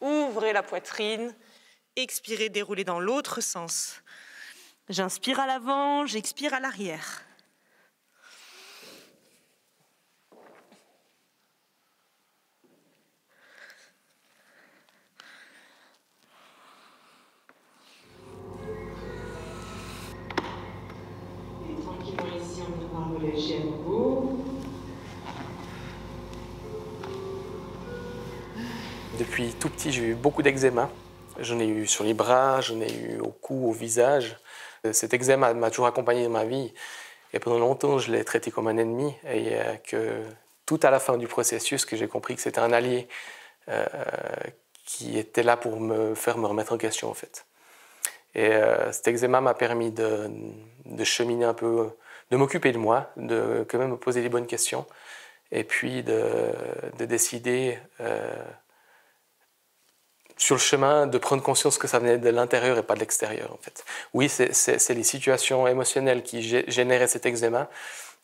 [SPEAKER 3] Ouvrez la poitrine. Expirez, déroulez dans l'autre sens. J'inspire à l'avant, j'expire à l'arrière.
[SPEAKER 7] Depuis tout petit, j'ai eu beaucoup d'eczéma. J'en ai eu sur les bras, j'en ai eu au cou, au visage. Cet eczéma m'a toujours accompagné dans ma vie. Et pendant longtemps, je l'ai traité comme un ennemi. Et que tout à la fin du processus, que j'ai compris que c'était un allié qui était là pour me faire me remettre en question, en fait. Et cet eczéma m'a permis de cheminer un peu, de m'occuper de moi, de quand même me poser les bonnes questions. Et puis de décider sur le chemin de prendre conscience que ça venait de l'intérieur et pas de l'extérieur, en fait. Oui, c'est les situations émotionnelles qui généraient cet eczéma,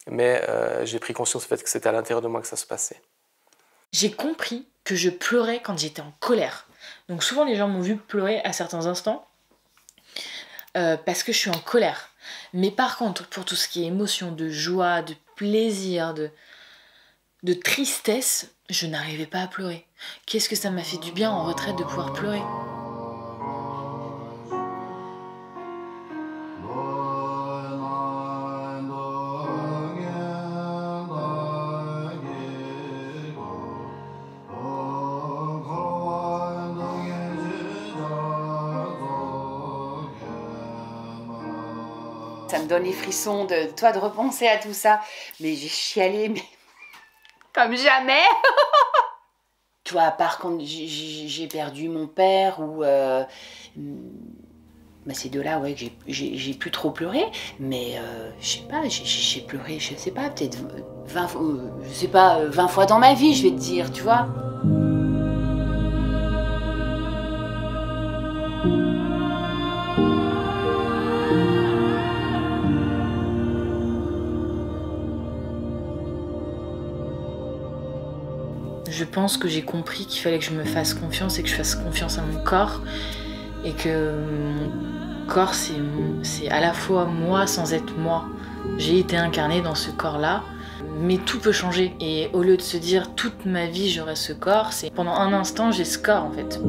[SPEAKER 7] mais j'ai pris conscience du fait que c'était à l'intérieur de moi que ça se passait.
[SPEAKER 4] J'ai compris que je pleurais quand j'étais en colère. Donc souvent les gens m'ont vu pleurer à certains instants parce que je suis en colère. Mais par contre, pour tout ce qui est émotion, de joie, de plaisir, de tristesse, je n'arrivais pas à pleurer. Qu'est-ce que ça m'a fait du bien en retraite de pouvoir pleurer.
[SPEAKER 5] Ça me donne les frissons de repenser à tout ça. Mais j'ai chialé, mais comme jamais. Tu vois, à part quand j'ai perdu mon père ou... ces deux-là, ouais, j'ai plus trop pleuré. Mais je sais pas, j'ai pleuré, je sais pas, peut-être 20 fois dans ma vie, je vais te dire, tu vois.
[SPEAKER 4] Je pense que j'ai compris qu'il fallait que je me fasse confiance et que je fasse confiance à mon corps. Et que mon corps, c'est à la fois moi sans être moi. J'ai été incarnée dans ce corps-là, mais tout peut changer. Et au lieu de se dire toute ma vie j'aurai ce corps, c'est pendant un instant j'ai ce corps en fait.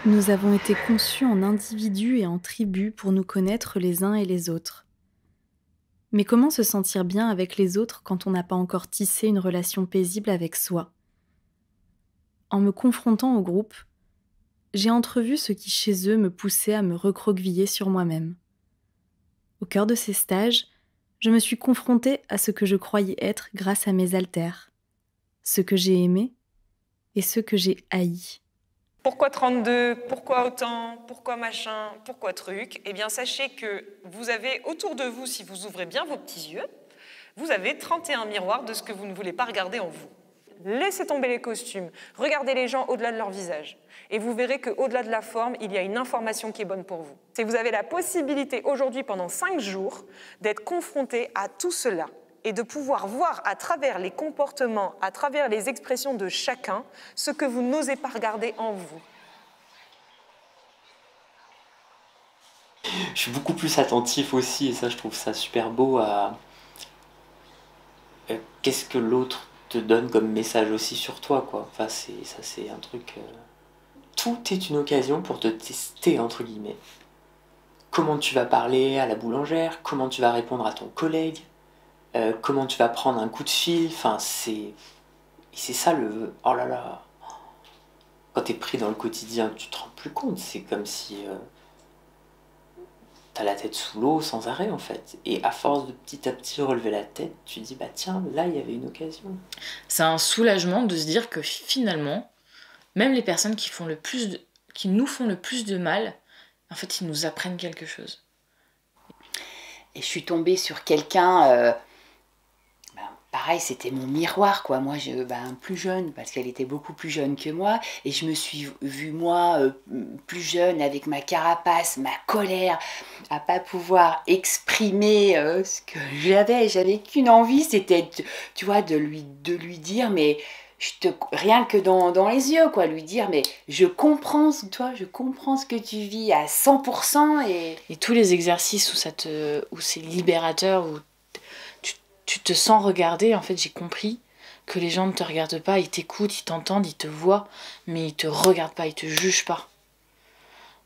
[SPEAKER 2] Nous avons été conçus en individus et en tribus pour nous connaître les uns et les autres. Mais comment se sentir bien avec les autres quand on n'a pas encore tissé une relation paisible avec soi ? En me confrontant au groupe, j'ai entrevu ce qui chez eux me poussait à me recroqueviller sur moi-même. Au cœur de ces stages, je me suis confrontée à ce que je croyais être grâce à mes haltères, ce que j'ai aimé et ce que j'ai haï.
[SPEAKER 3] Pourquoi 32 ? Pourquoi autant ? Pourquoi machin ? Pourquoi truc ? Eh bien, sachez que vous avez autour de vous, si vous ouvrez bien vos petits yeux, vous avez 31 miroirs de ce que vous ne voulez pas regarder en vous. Laissez tomber les costumes, regardez les gens au-delà de leur visage. Et vous verrez qu'au-delà de la forme, il y a une information qui est bonne pour vous. C'est que vous avez la possibilité aujourd'hui, pendant 5 jours, d'être confronté à tout cela et de pouvoir voir à travers les comportements, à travers les expressions de chacun, ce que vous n'osez pas regarder en vous.
[SPEAKER 6] Je suis beaucoup plus attentif aussi, et ça je trouve ça super beau, à qu'est-ce que l'autre te donne comme message aussi sur toi, quoi. Enfin, ça c'est un truc... Tout est une occasion pour te tester, entre guillemets. Comment tu vas parler à la boulangère, comment tu vas répondre à ton collègue, comment tu vas prendre un coup de fil, enfin c'est ça le... Oh là là. Quand t'es pris dans le quotidien, tu te rends plus compte, c'est comme si t'as la tête sous l'eau sans arrêt en fait. Et à force de petit à petit relever la tête, tu dis bah tiens, là il y avait une occasion.
[SPEAKER 4] C'est un soulagement de se dire que finalement, même les personnes qui nous font le plus de mal, en fait ils nous apprennent quelque chose.
[SPEAKER 5] Et je suis tombée sur quelqu'un... pareil, c'était mon miroir, quoi. Moi, plus jeune, parce qu'elle était beaucoup plus jeune que moi, et je me suis vue, moi, plus jeune, avec ma carapace, ma colère, à pas pouvoir exprimer ce que j'avais. J'avais qu'une envie, c'était, tu vois, de lui dire, mais rien que dans les yeux, quoi, lui dire, mais je comprends ce que tu vis à 100%.
[SPEAKER 4] Et tous les exercices où c'est libérateur, où tu te sens regarder, en fait, j'ai compris que les gens ne te regardent pas, ils t'écoutent, ils t'entendent, ils te voient, mais ils te regardent pas, ils te jugent pas.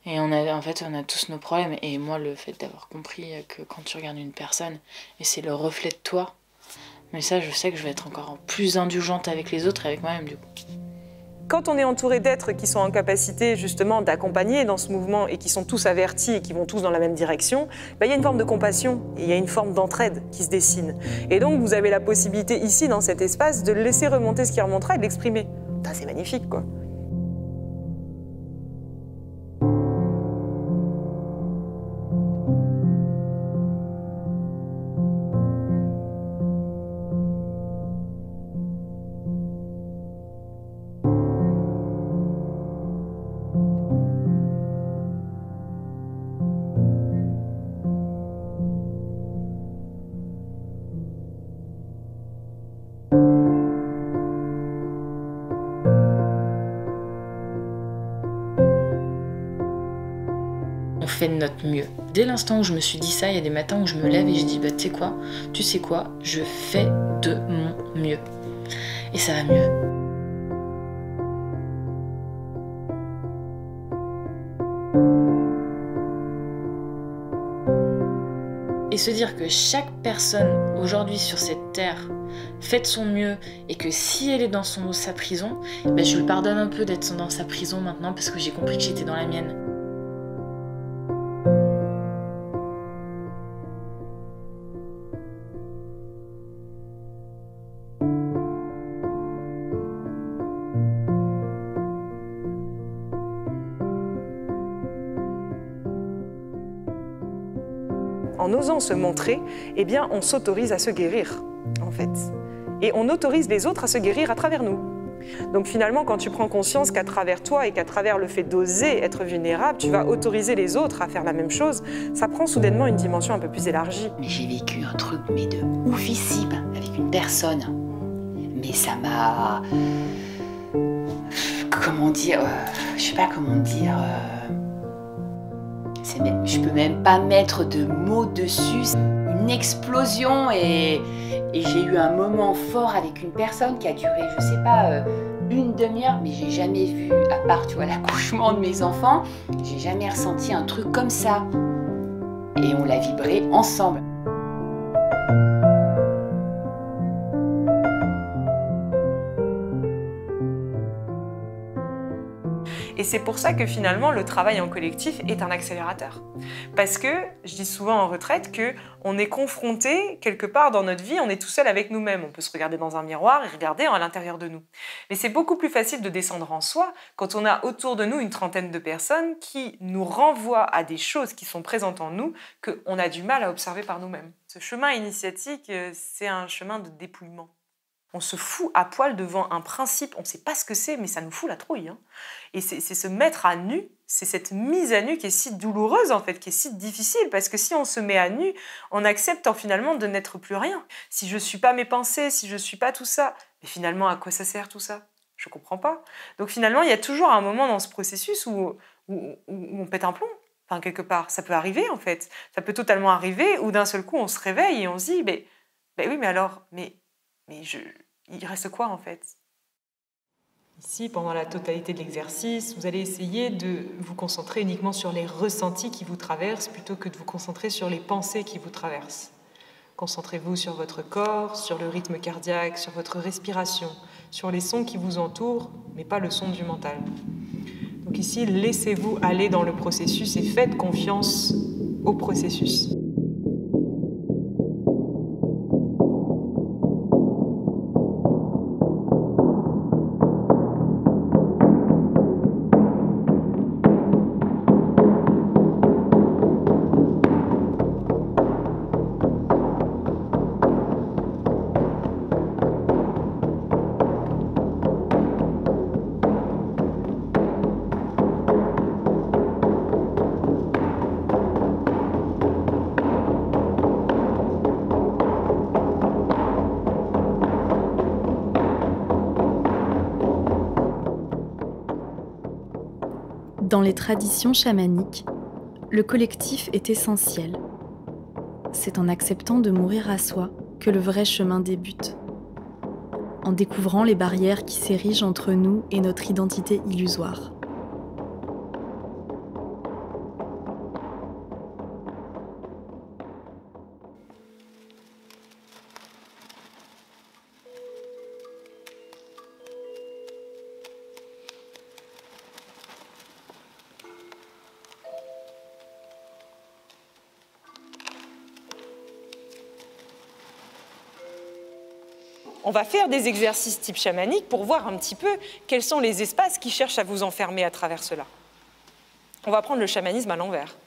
[SPEAKER 4] Et on a tous nos problèmes. Et moi, le fait d'avoir compris que quand tu regardes une personne, et c'est le reflet de toi, mais ça, je sais que je vais être encore plus indulgente avec les autres et avec moi-même, du coup.
[SPEAKER 3] Quand on est entouré d'êtres qui sont en capacité justement d'accompagner dans ce mouvement et qui sont tous avertis et qui vont tous dans la même direction, il y a une forme de compassion et il y a une forme d'entraide qui se dessine. Et donc vous avez la possibilité ici, dans cet espace, de laisser remonter ce qui remontera et de l'exprimer. C'est magnifique, quoi.
[SPEAKER 4] De notre mieux. Dès l'instant où je me suis dit ça, il y a des matins où je me lève et je dis tu sais quoi, je fais de mon mieux. Et ça va mieux. Et se dire que chaque personne aujourd'hui sur cette terre fait de son mieux et que si elle est dans sa prison, je lui pardonne un peu d'être dans sa prison maintenant parce que j'ai compris que j'étais dans la mienne.
[SPEAKER 3] En osant se montrer, eh bien, on s'autorise à se guérir, en fait. Et on autorise les autres à se guérir à travers nous. Donc finalement, quand tu prends conscience qu'à travers toi et qu'à travers le fait d'oser être vulnérable, tu vas autoriser les autres à faire la même chose, ça prend soudainement une dimension un peu plus élargie.
[SPEAKER 5] Mais j'ai vécu un truc, mais de oufissime, avec une personne. Mais ça m'a... Comment dire... je sais pas comment dire... je peux même pas mettre de mots dessus. Une explosion et j'ai eu un moment fort avec une personne qui a duré, je sais pas, une demi-heure, mais j'ai jamais vu, à part, tu vois, l'accouchement de mes enfants, j'ai jamais ressenti un truc comme ça. Et on l'a vibré ensemble.
[SPEAKER 3] Et c'est pour ça que finalement, le travail en collectif est un accélérateur. Parce que, je dis souvent en retraite, qu'on est confronté, quelque part dans notre vie, on est tout seul avec nous-mêmes. On peut se regarder dans un miroir et regarder à l'intérieur de nous. Mais c'est beaucoup plus facile de descendre en soi quand on a autour de nous une trentaine de personnes qui nous renvoient à des choses qui sont présentes en nous qu'on a du mal à observer par nous-mêmes. Ce chemin initiatique, c'est un chemin de dépouillement. On se fout à poil devant un principe, on ne sait pas ce que c'est, mais ça nous fout la trouille. Et c'est se mettre à nu, c'est cette mise à nu qui est si douloureuse en fait, qui est si difficile, parce que si on se met à nu, on accepte finalement de n'être plus rien. Si je ne suis pas mes pensées, si je ne suis pas tout ça, mais finalement à quoi ça sert tout ça? Je ne comprends pas. Donc finalement, il y a toujours un moment dans ce processus où on pète un plomb. Enfin, quelque part, ça peut arriver en fait. Ça peut totalement arriver, où d'un seul coup on se réveille et on se dit, oui, mais alors, il reste quoi en fait?
[SPEAKER 1] Ici, pendant la totalité de l'exercice, vous allez essayer de vous concentrer uniquement sur les ressentis qui vous traversent plutôt que de vous concentrer sur les pensées qui vous traversent. Concentrez-vous sur votre corps, sur le rythme cardiaque, sur votre respiration, sur les sons qui vous entourent, mais pas le son du mental. Donc ici, laissez-vous aller dans le processus et faites confiance au processus.
[SPEAKER 2] Dans les traditions chamaniques, le collectif est essentiel. C'est en acceptant de mourir à soi que le vrai chemin débute. En découvrant les barrières qui s'érigent entre nous et notre identité illusoire.
[SPEAKER 3] On va faire des exercices type chamanique pour voir un petit peu quels sont les espaces qui cherchent à vous enfermer à travers cela. On va prendre le chamanisme à l'envers.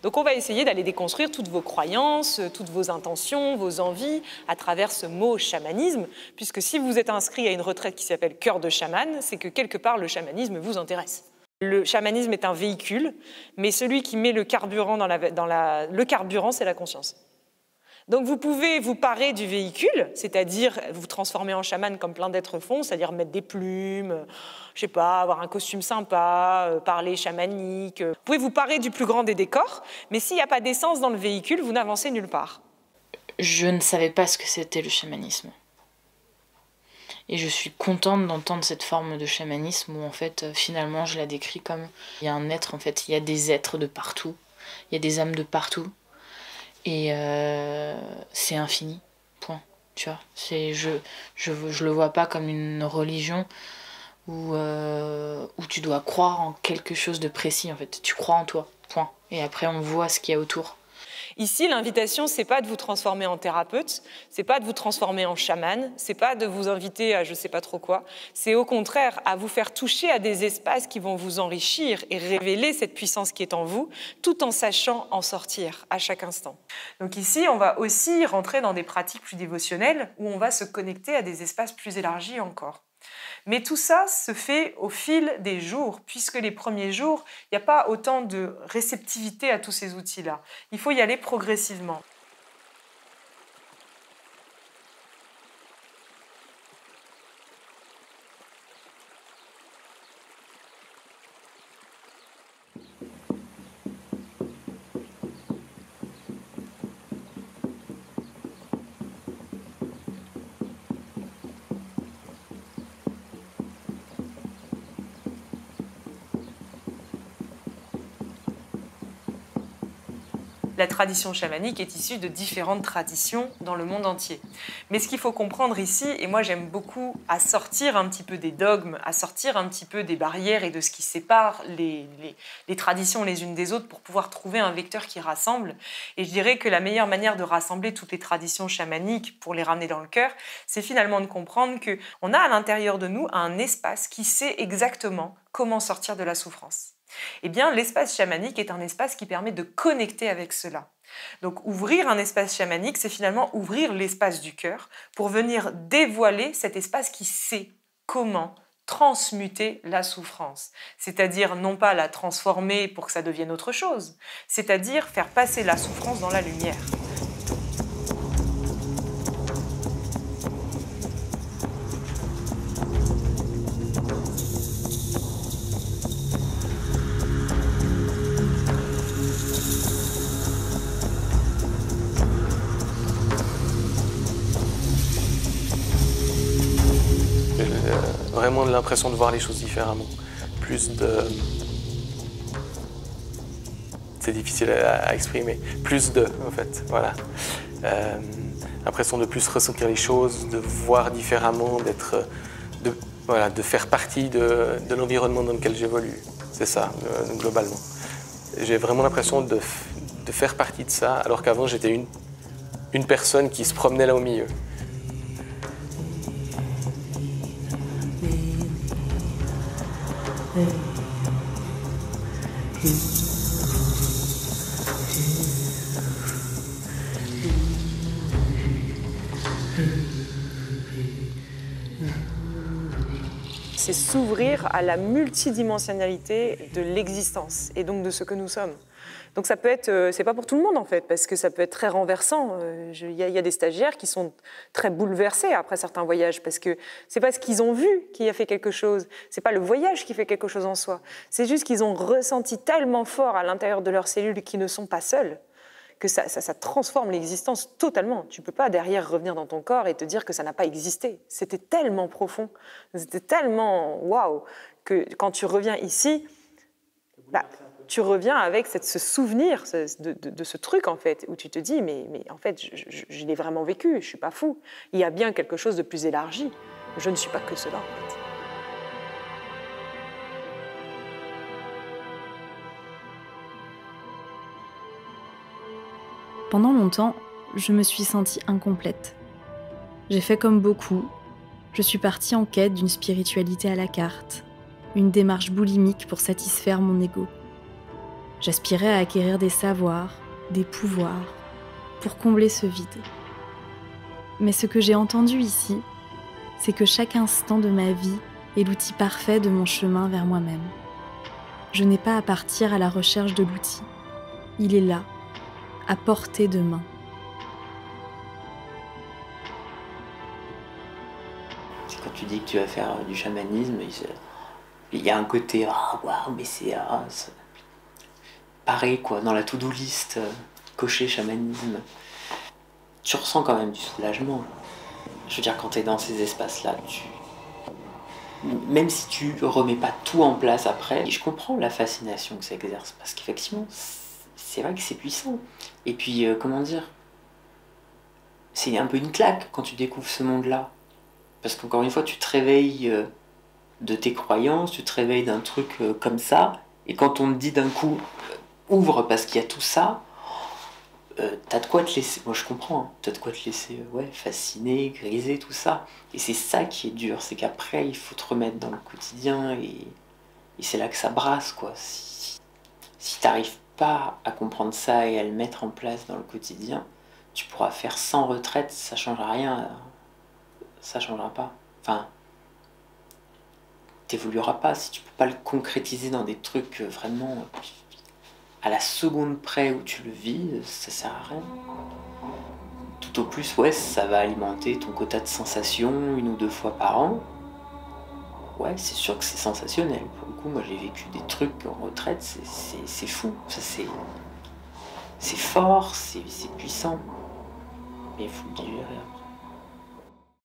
[SPEAKER 3] Donc on va essayer d'aller déconstruire toutes vos croyances, toutes vos intentions, vos envies à travers ce mot chamanisme, puisque si vous êtes inscrit à une retraite qui s'appelle Cœur de chaman, c'est que quelque part le chamanisme vous intéresse. Le chamanisme est un véhicule, mais celui qui met le carburant le carburant, c'est la conscience. Donc vous pouvez vous parer du véhicule, c'est-à-dire vous transformer en chaman comme plein d'êtres font, c'est-à-dire mettre des plumes, je sais pas, avoir un costume sympa, parler chamanique. Vous pouvez vous parer du plus grand des décors, mais s'il n'y a pas d'essence dans le véhicule, vous n'avancez nulle part.
[SPEAKER 4] Je ne savais pas ce que c'était le chamanisme. Et je suis contente d'entendre cette forme de chamanisme où en fait, finalement, je la décris comme il y a un être, en fait, il y a des êtres de partout, il y a des âmes de partout. Et c'est infini, point. Tu vois, je le vois pas comme une religion où tu dois croire en quelque chose de précis, en fait. Tu crois en toi, point. Et après, on voit ce qu'il y a autour.
[SPEAKER 3] Ici, l'invitation, c'est pas de vous transformer en thérapeute, c'est pas de vous transformer en chaman, c'est pas de vous inviter à je sais pas trop quoi, c'est au contraire à vous faire toucher à des espaces qui vont vous enrichir et révéler cette puissance qui est en vous, tout en sachant en sortir à chaque instant. Donc ici, on va aussi rentrer dans des pratiques plus dévotionnelles où on va se connecter à des espaces plus élargis encore. Mais tout ça se fait au fil des jours, puisque les premiers jours, il n'y a pas autant de réceptivité à tous ces outils-là. Il faut y aller progressivement. La tradition chamanique est issue de différentes traditions dans le monde entier. Mais ce qu'il faut comprendre ici, et moi j'aime beaucoup à sortir un petit peu des dogmes, à sortir un petit peu des barrières et de ce qui sépare les traditions les unes des autres pour pouvoir trouver un vecteur qui rassemble. Et je dirais que la meilleure manière de rassembler toutes les traditions chamaniques pour les ramener dans le cœur, c'est finalement de comprendre qu'on a à l'intérieur de nous un espace qui sait exactement comment sortir de la souffrance. Eh bien, l'espace chamanique est un espace qui permet de connecter avec cela. Donc, ouvrir un espace chamanique, c'est finalement ouvrir l'espace du cœur pour venir dévoiler cet espace qui sait comment transmuter la souffrance. C'est-à-dire non pas la transformer pour que ça devienne autre chose, c'est-à-dire faire passer la souffrance dans la lumière.
[SPEAKER 7] Vraiment l'impression de voir les choses différemment. C'est difficile à exprimer. Plus de, en fait, voilà. L'impression de plus ressentir les choses, de voir différemment, de faire partie de l'environnement dans lequel j'évolue. C'est ça, globalement. J'ai vraiment l'impression de faire partie de ça, alors qu'avant j'étais une personne qui se promenait là au milieu.
[SPEAKER 3] C'est s'ouvrir à la multidimensionnalité de l'existence et donc de ce que nous sommes. Donc ça peut être, c'est pas pour tout le monde en fait, parce que ça peut être très renversant. Il y a des stagiaires qui sont très bouleversés après certains voyages, parce que c'est pas ce qu'ils ont vu qui a fait quelque chose, c'est pas le voyage qui fait quelque chose en soi, c'est juste qu'ils ont ressenti tellement fort à l'intérieur de leurs cellules qu'ils ne sont pas seuls, que ça transforme l'existence totalement. Tu peux pas derrière revenir dans ton corps et te dire que ça n'a pas existé. C'était tellement profond, c'était tellement waouh, que quand tu reviens ici, tu reviens avec ce souvenir de ce truc, en fait, où tu te dis, mais en fait, je l'ai vraiment vécu, je ne suis pas fou. Il y a bien quelque chose de plus élargi. Je ne suis pas que cela, en fait.
[SPEAKER 2] Pendant longtemps, je me suis sentie incomplète. J'ai fait comme beaucoup. Je suis partie en quête d'une spiritualité à la carte, une démarche boulimique pour satisfaire mon ego. J'aspirais à acquérir des savoirs, des pouvoirs, pour combler ce vide. Mais ce que j'ai entendu ici, c'est que chaque instant de ma vie est l'outil parfait de mon chemin vers moi-même. Je n'ai pas à partir à la recherche de l'outil. Il est là, à portée de main.
[SPEAKER 6] Quand tu dis que tu vas faire du chamanisme, il y a un côté « Ah, waouh, mais c'est... pareil, quoi, dans la to-do list, cocher chamanisme. » Tu ressens quand même du soulagement. Je veux dire, quand tu es dans ces espaces-là, même si tu remets pas tout en place après, je comprends la fascination que ça exerce, parce qu'effectivement, c'est vrai que c'est puissant. Et puis, comment dire, c'est un peu une claque quand tu découvres ce monde-là. Parce qu'encore une fois, tu te réveilles de tes croyances, tu te réveilles d'un truc comme ça, et quand on te dit d'un coup, ouvre parce qu'il y a tout ça, t'as de quoi te laisser, moi je comprends, hein, t'as de quoi te laisser fasciner, griser, tout ça. Et c'est ça qui est dur, c'est qu'après, il faut te remettre dans le quotidien, et c'est là que ça brasse, quoi. Si t'arrives pas à comprendre ça et à le mettre en place dans le quotidien, tu pourras faire 100 retraites, ça changera rien, ça changera pas. Enfin, t'évolueras pas si tu peux pas le concrétiser dans des trucs vraiment à la seconde près où tu le vis, ça sert à rien. Tout au plus, ouais, ça va alimenter ton quota de sensations 1 ou 2 fois par an. Ouais, c'est sûr que c'est sensationnel. Pour le coup, moi j'ai vécu des trucs en retraite, c'est fou. Ça, c'est fort, c'est puissant. Mais il faut le digérer après.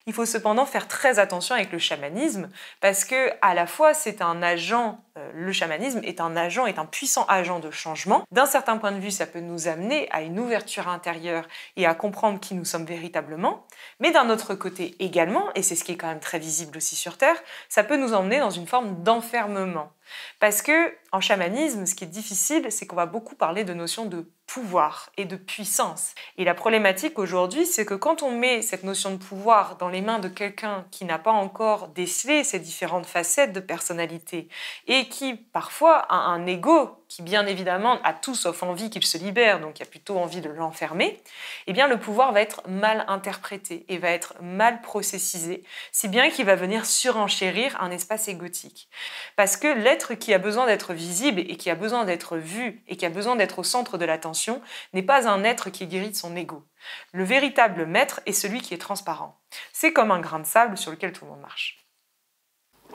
[SPEAKER 3] Il faut cependant faire très attention avec le chamanisme, parce que à la fois c'est un agent, le chamanisme est un puissant agent de changement. D'un certain point de vue, ça peut nous amener à une ouverture intérieure et à comprendre qui nous sommes véritablement. Mais d'un autre côté également, et c'est ce qui est quand même très visible aussi sur Terre, ça peut nous emmener dans une forme d'enfermement. Parce que en chamanisme, ce qui est difficile, c'est qu'on va beaucoup parler de notions de pouvoir et de puissance. Et la problématique aujourd'hui, c'est que quand on met cette notion de pouvoir dans les mains de quelqu'un qui n'a pas encore décelé ces différentes facettes de personnalité et qui parfois a un ego qui bien évidemment a tout sauf envie qu'il se libère, donc il y a plutôt envie de l'enfermer, eh bien le pouvoir va être mal interprété et va être mal processisé, si bien qu'il va venir surenchérir un espace égotique. Parce que l'être qui a besoin d'être visible et qui a besoin d'être vu et qui a besoin d'être au centre de l'attention n'est pas un être qui est guéri de son ego. Le véritable maître est celui qui est transparent. C'est comme un grain de sable sur lequel tout le monde marche.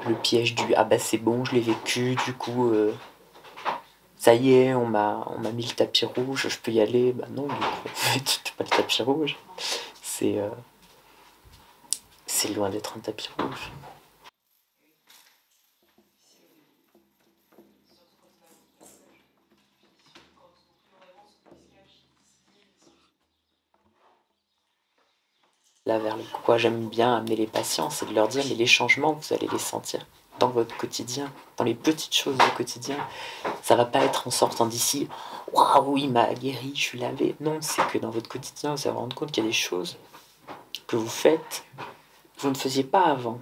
[SPEAKER 6] Le piège du « ah bah c'est bon, je l'ai vécu, du coup ça y est, on m'a mis le tapis rouge, je peux y aller ». Bah non, du coup, tu pas le tapis rouge. C'est loin d'être un tapis rouge. Là, vers quoi j'aime bien amener les patients, c'est de leur dire, mais les changements, vous allez les sentir dans votre quotidien, dans les petites choses du quotidien. Ça va pas être en sortant d'ici, waouh, il m'a guéri, je suis lavé. Non, c'est que dans votre quotidien, vous allez vous rendre compte qu'il y a des choses que vous faites, que vous ne faisiez pas avant.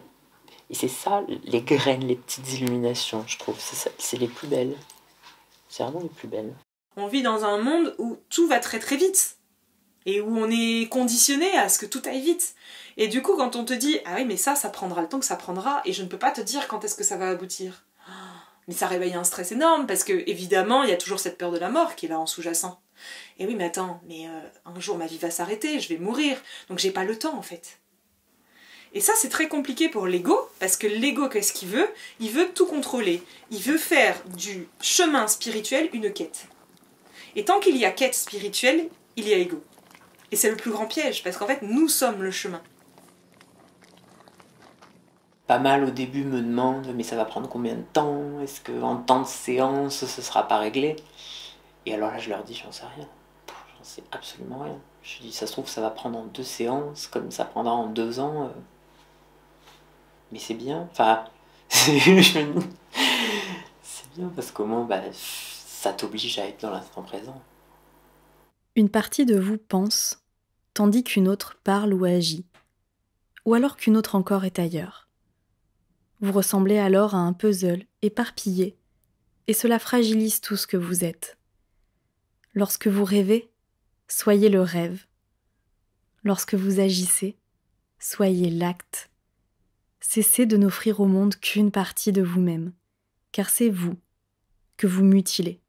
[SPEAKER 6] Et c'est ça, les graines, les petites illuminations, je trouve, c'est les plus belles. C'est vraiment les plus belles.
[SPEAKER 3] On vit dans un monde où tout va très très vite. Et où on est conditionné à ce que tout aille vite. Et du coup, quand on te dit « Ah oui, mais ça prendra le temps que ça prendra, et je ne peux pas te dire quand est-ce que ça va aboutir. » Mais ça réveille un stress énorme parce que, évidemment, il y a toujours cette peur de la mort qui est là en sous-jacent. Et oui, mais attends, un jour ma vie va s'arrêter, je vais mourir, donc j'ai pas le temps en fait. Et ça, c'est très compliqué pour l'ego, parce que l'ego, qu'est-ce qu'il veut? Il veut tout contrôler. Il veut faire du chemin spirituel une quête. Et tant qu'il y a quête spirituelle, il y a ego. Et c'est le plus grand piège, parce qu'en fait, nous sommes le chemin.
[SPEAKER 6] Pas mal au début me demandent mais ça va prendre combien de temps? Est-ce qu'en temps de séance ce sera pas réglé? Et alors là je leur dis j'en sais rien. J'en sais absolument rien. Je dis ça se trouve ça va prendre en 2 séances comme ça prendra en 2 ans. Mais c'est bien. Enfin c'est bien parce qu'au moins ça t'oblige à être dans l'instant présent.
[SPEAKER 2] Une partie de vous pense, tandis qu'une autre parle ou agit. Ou alors qu'une autre encore est ailleurs. Vous ressemblez alors à un puzzle éparpillé, et cela fragilise tout ce que vous êtes. Lorsque vous rêvez, soyez le rêve. Lorsque vous agissez, soyez l'acte. Cessez de n'offrir au monde qu'une partie de vous-même, car c'est vous que vous mutilez.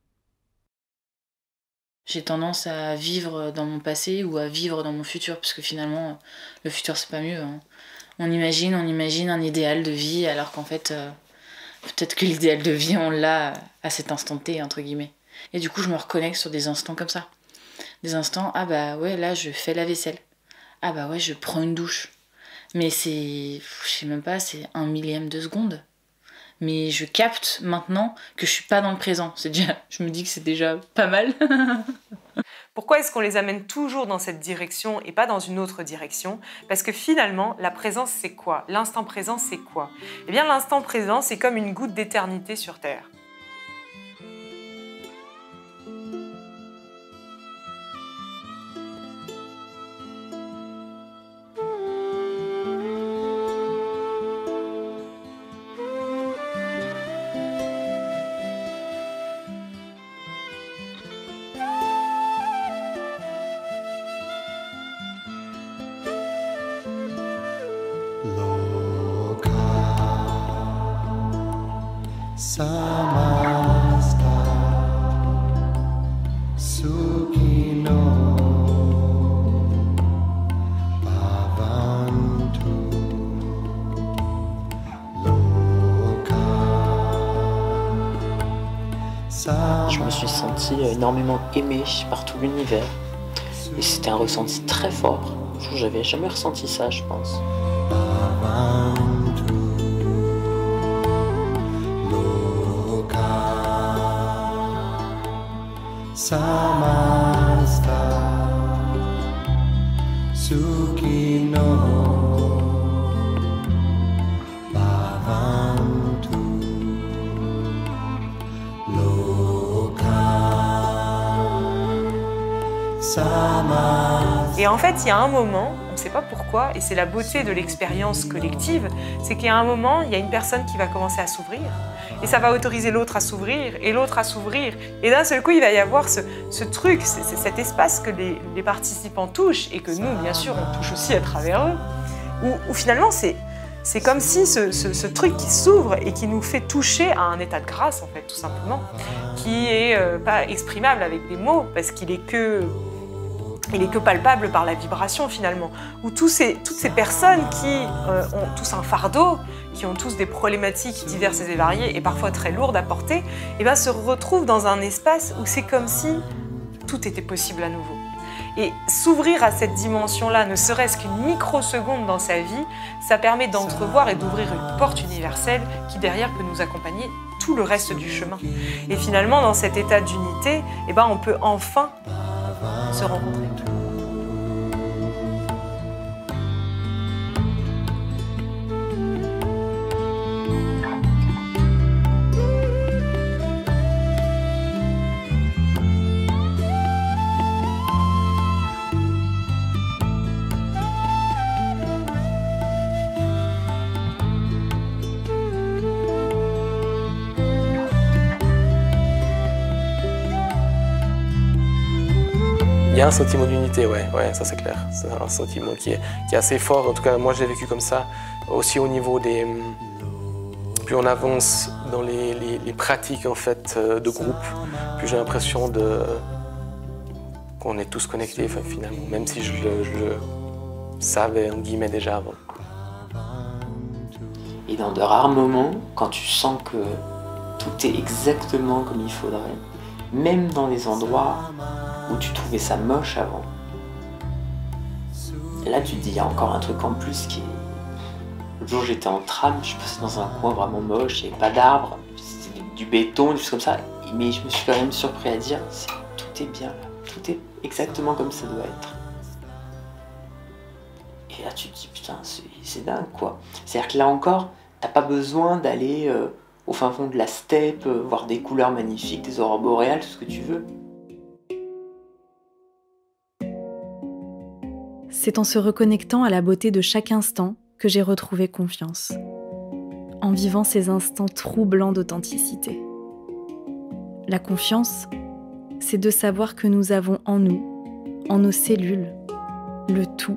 [SPEAKER 4] J'ai tendance à vivre dans mon passé ou à vivre dans mon futur, parce que finalement, le futur c'est pas mieux, hein. On imagine un idéal de vie, alors qu'en fait, peut-être que l'idéal de vie, on l'a à cet instant T, entre guillemets. Et du coup, je me reconnecte sur des instants comme ça. Des instants, ah bah ouais, là, je fais la vaisselle. Ah bah ouais, je prends une douche. Mais c'est, je sais même pas, c'est 1/1000 de seconde. Mais je capte maintenant que je suis pas dans le présent. C'est déjà, je me dis que c'est déjà pas mal.
[SPEAKER 3] Pourquoi est-ce qu'on les amène toujours dans cette direction et pas dans une autre direction? Parce que finalement, la présence, c'est quoi? L'instant présent, c'est quoi? Eh bien, l'instant présent, c'est comme une goutte d'éternité sur Terre.
[SPEAKER 6] Je me suis senti énormément aimé par tout l'univers. Et c'était un ressenti très fort. J'avais jamais ressenti ça, je pense.
[SPEAKER 3] Et en fait, il y a un moment, on ne sait pas pourquoi, et c'est la beauté de l'expérience collective, c'est qu'il y a un moment, il y a une personne qui va commencer à s'ouvrir, et ça va autoriser l'autre à s'ouvrir, et l'autre à s'ouvrir, et d'un seul coup, il va y avoir ce truc, c'est cet espace que les participants touchent, et que nous, bien sûr, on touche aussi à travers eux, où finalement, c'est comme si ce truc qui s'ouvre et qui nous fait toucher à un état de grâce, en fait, tout simplement, qui est pas exprimable avec des mots, parce qu'il est que palpable par la vibration finalement, où toutes ces personnes qui ont tous un fardeau, qui ont tous des problématiques diverses et variées et parfois très lourdes à porter, et ben, se retrouvent dans un espace où c'est comme si tout était possible à nouveau. Et s'ouvrir à cette dimension-là, ne serait-ce qu'une microseconde dans sa vie, ça permet d'entrevoir et d'ouvrir une porte universelle qui derrière peut nous accompagner tout le reste du chemin. Et finalement, dans cet état d'unité, eh ben, on peut enfin se rencontrer.
[SPEAKER 7] Il y a un sentiment d'unité, ouais, ça c'est clair. C'est un sentiment qui est assez fort. En tout cas, moi je l'ai vécu comme ça. Aussi au niveau plus on avance dans les pratiques en fait, de groupe, plus j'ai l'impression qu'on est tous connectés, enfin, finalement, même si je le savais en guillemets déjà avant.
[SPEAKER 6] Et dans de rares moments, quand tu sens que tout est exactement comme il faudrait, même dans les endroits où tu trouvais ça moche avant, là tu te dis, il y a encore un truc en plus qui est... L'autre jour j'étais en tram, je passais dans un coin vraiment moche, il n'y avait pas d'arbres, c'était du béton, des choses comme ça, mais je me suis quand même surpris à dire, tout est bien là, tout est exactement comme ça doit être. Et là tu te dis, putain, c'est dingue quoi. C'est-à-dire que là encore, t'as pas besoin d'aller au fin fond de la steppe, voir des couleurs magnifiques, des aurores boréales, tout ce que tu veux.
[SPEAKER 2] C'est en se reconnectant à la beauté de chaque instant que j'ai retrouvé confiance, en vivant ces instants troublants d'authenticité. La confiance, c'est de savoir que nous avons en nous, en nos cellules, le tout.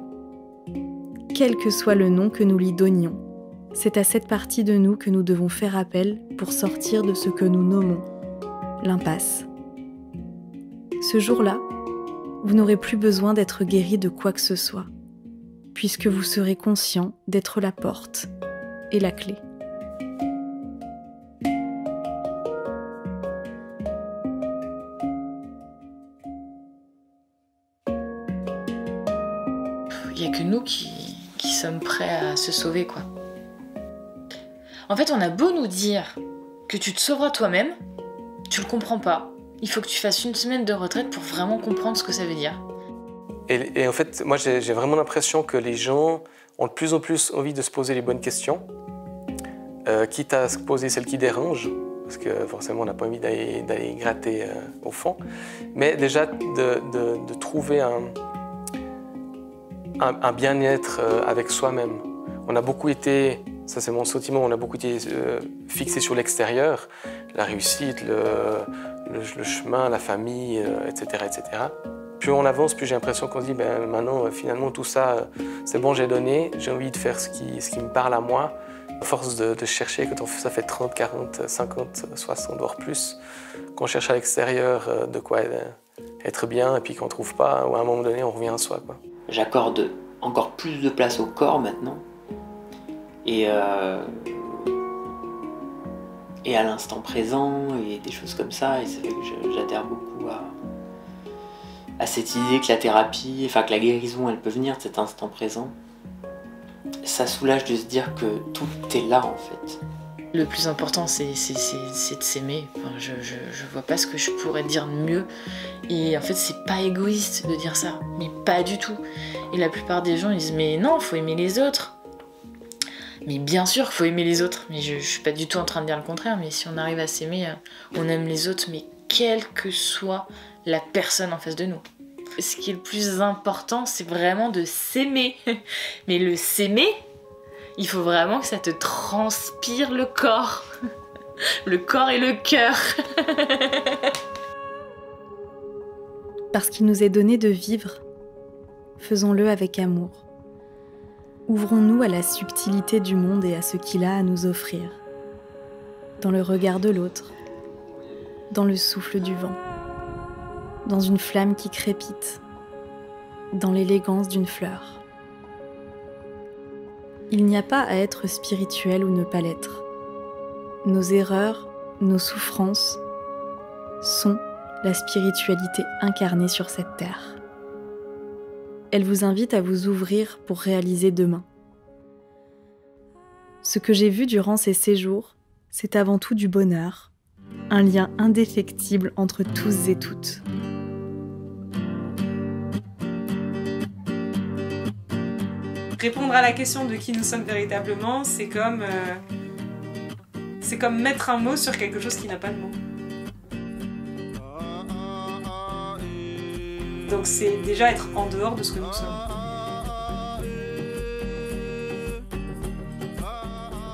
[SPEAKER 2] Quel que soit le nom que nous lui donnions, c'est à cette partie de nous que nous devons faire appel pour sortir de ce que nous nommons l'impasse. Ce jour-là, vous n'aurez plus besoin d'être guéri de quoi que ce soit, puisque vous serez conscient d'être la porte et la clé.
[SPEAKER 4] Il n'y a que nous qui sommes prêts à se sauver, quoi. En fait, on a beau nous dire que tu te sauveras toi-même, tu le comprends pas. Il faut que tu fasses une semaine de retraite pour vraiment comprendre ce que ça veut dire.
[SPEAKER 7] Et en fait, moi j'ai vraiment l'impression que les gens ont de plus en plus envie de se poser les bonnes questions, quitte à se poser celles qui dérangent, parce que forcément on n'a pas envie d'aller gratter au fond, mais déjà de trouver un bien-être avec soi-même. On a beaucoup été, ça c'est mon sentiment, on a beaucoup été fixé sur l'extérieur, la réussite, le chemin, la famille, etc., etc. Plus on avance, plus j'ai l'impression qu'on se dit ben, maintenant, finalement, tout ça, c'est bon, j'ai donné, j'ai envie de faire ce qui me parle à moi. À force de chercher, quand ça fait 30, 40, 50, 60, voire plus, qu'on cherche à l'extérieur de quoi être bien, et puis qu'on ne trouve pas, ou à un moment donné, on revient à soi, quoi.
[SPEAKER 6] J'accorde encore plus de place au corps maintenant, et à l'instant présent, et des choses comme ça, et ça fait que j'adhère beaucoup à cette idée que la thérapie, enfin que la guérison, elle peut venir de cet instant présent. Ça soulage de se dire que tout est là en fait.
[SPEAKER 4] Le plus important, c'est de s'aimer. Enfin, je vois pas ce que je pourrais dire de mieux. Et en fait, c'est pas égoïste de dire ça, mais pas du tout. Et la plupart des gens ils disent mais non, faut aimer les autres. Mais bien sûr qu'il faut aimer les autres. Mais je suis pas du tout en train de dire le contraire. Mais si on arrive à s'aimer, on aime les autres, mais quelle que soit la personne en face de nous. Ce qui est le plus important, c'est vraiment de s'aimer. Mais le s'aimer, il faut vraiment que ça te transpire le corps. Le corps et le cœur.
[SPEAKER 2] Parce qu'il nous est donné de vivre, faisons-le avec amour. Ouvrons-nous à la subtilité du monde et à ce qu'il a à nous offrir. Dans le regard de l'autre, dans le souffle du vent, dans une flamme qui crépite, dans l'élégance d'une fleur. Il n'y a pas à être spirituel ou ne pas l'être. Nos erreurs, nos souffrances sont la spiritualité incarnée sur cette terre. Elle vous invite à vous ouvrir pour réaliser demain. Ce que j'ai vu durant ces séjours, c'est avant tout du bonheur, un lien indéfectible entre tous et toutes.
[SPEAKER 1] Répondre à la question de qui nous sommes véritablement, c'est comme mettre un mot sur quelque chose qui n'a pas de mot. Donc c'est déjà être en dehors de ce que nous sommes.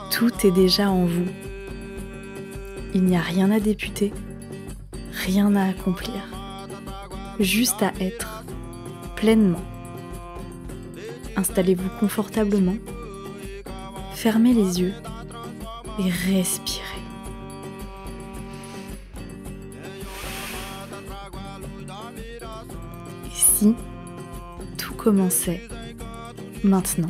[SPEAKER 2] Tout est déjà en vous. Il n'y a rien à députer, rien à accomplir, juste à être, pleinement. Installez-vous confortablement, fermez les yeux et respirer. Et si tout commençait maintenant?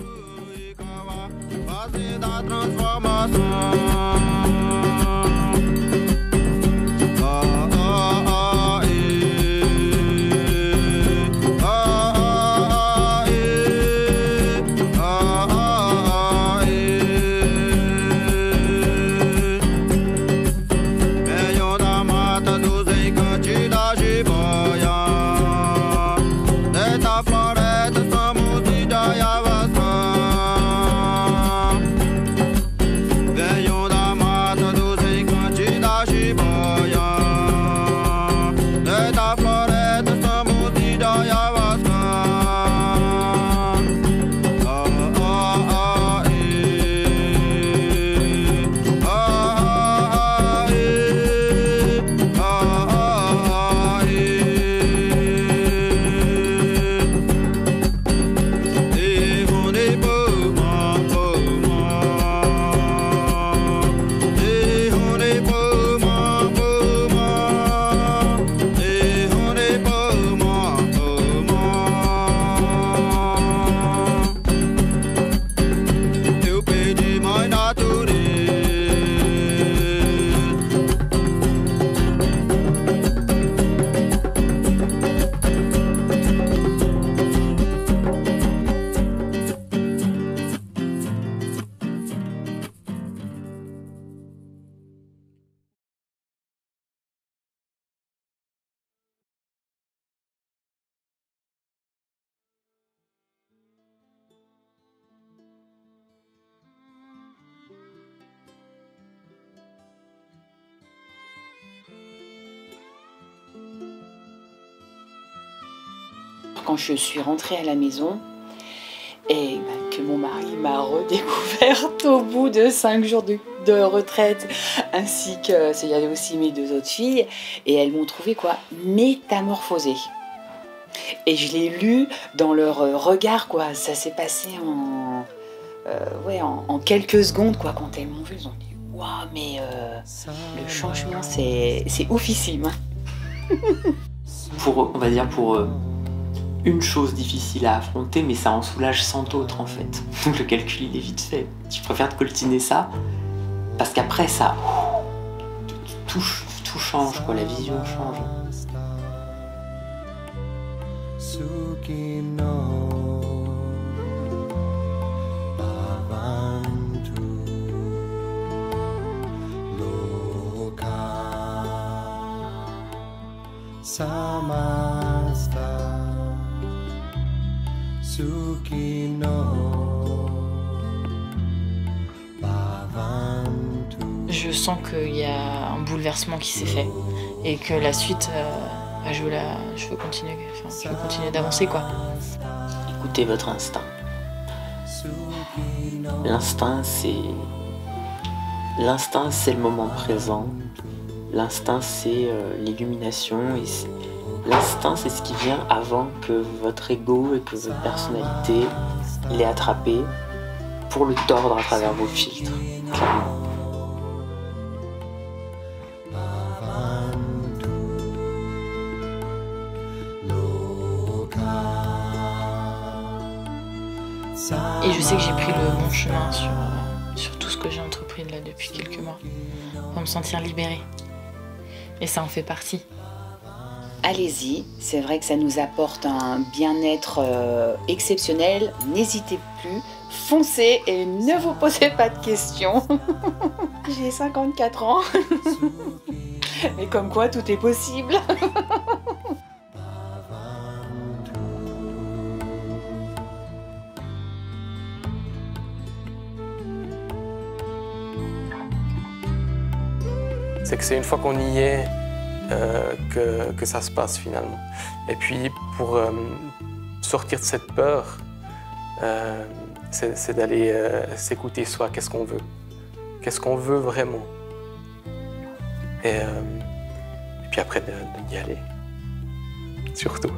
[SPEAKER 5] Quand je suis rentrée à la maison et que mon mari m'a redécouverte au bout de 5 jours de retraite, ainsi que il y avait aussi mes 2 autres filles, et elles m'ont trouvée quoi, métamorphosée. Et je l'ai lu dans leur regard, quoi. Ça s'est passé en quelques secondes, quoi. Quand elles m'ont vu, elles ont dit waouh, mais le changement c'est oufissime.
[SPEAKER 6] On va dire pour une chose difficile à affronter, mais ça en soulage 100 autres en fait. Donc le calcul il est vite fait. Je préfère te coltiner ça, parce qu'après ça, tout change, quoi, la vision change.
[SPEAKER 4] Je sens qu'il y a un bouleversement qui s'est fait et que la suite, je veux continuer d'avancer, quoi.
[SPEAKER 6] Écoutez votre instinct. L'instinct, c'est le moment présent. L'instinct, c'est l'illumination. L'instinct, c'est ce qui vient avant que votre ego et que votre personnalité l'ait attrapé pour le tordre à travers vos filtres. Clairement.
[SPEAKER 4] Et je sais que j'ai pris le bon chemin sur tout ce que j'ai entrepris là depuis quelques mois, pour me sentir libérée. Et ça en fait partie.
[SPEAKER 5] Allez-y, c'est vrai que ça nous apporte un bien-être exceptionnel. N'hésitez plus, foncez et ne vous posez pas de questions. J'ai 54 ans. Mais comme quoi, tout est possible.
[SPEAKER 7] C'est que c'est une fois qu'on y est que ça se passe finalement. Et puis pour sortir de cette peur, c'est d'aller s'écouter soi, qu'est-ce qu'on veut vraiment. Et puis après d'y aller, surtout.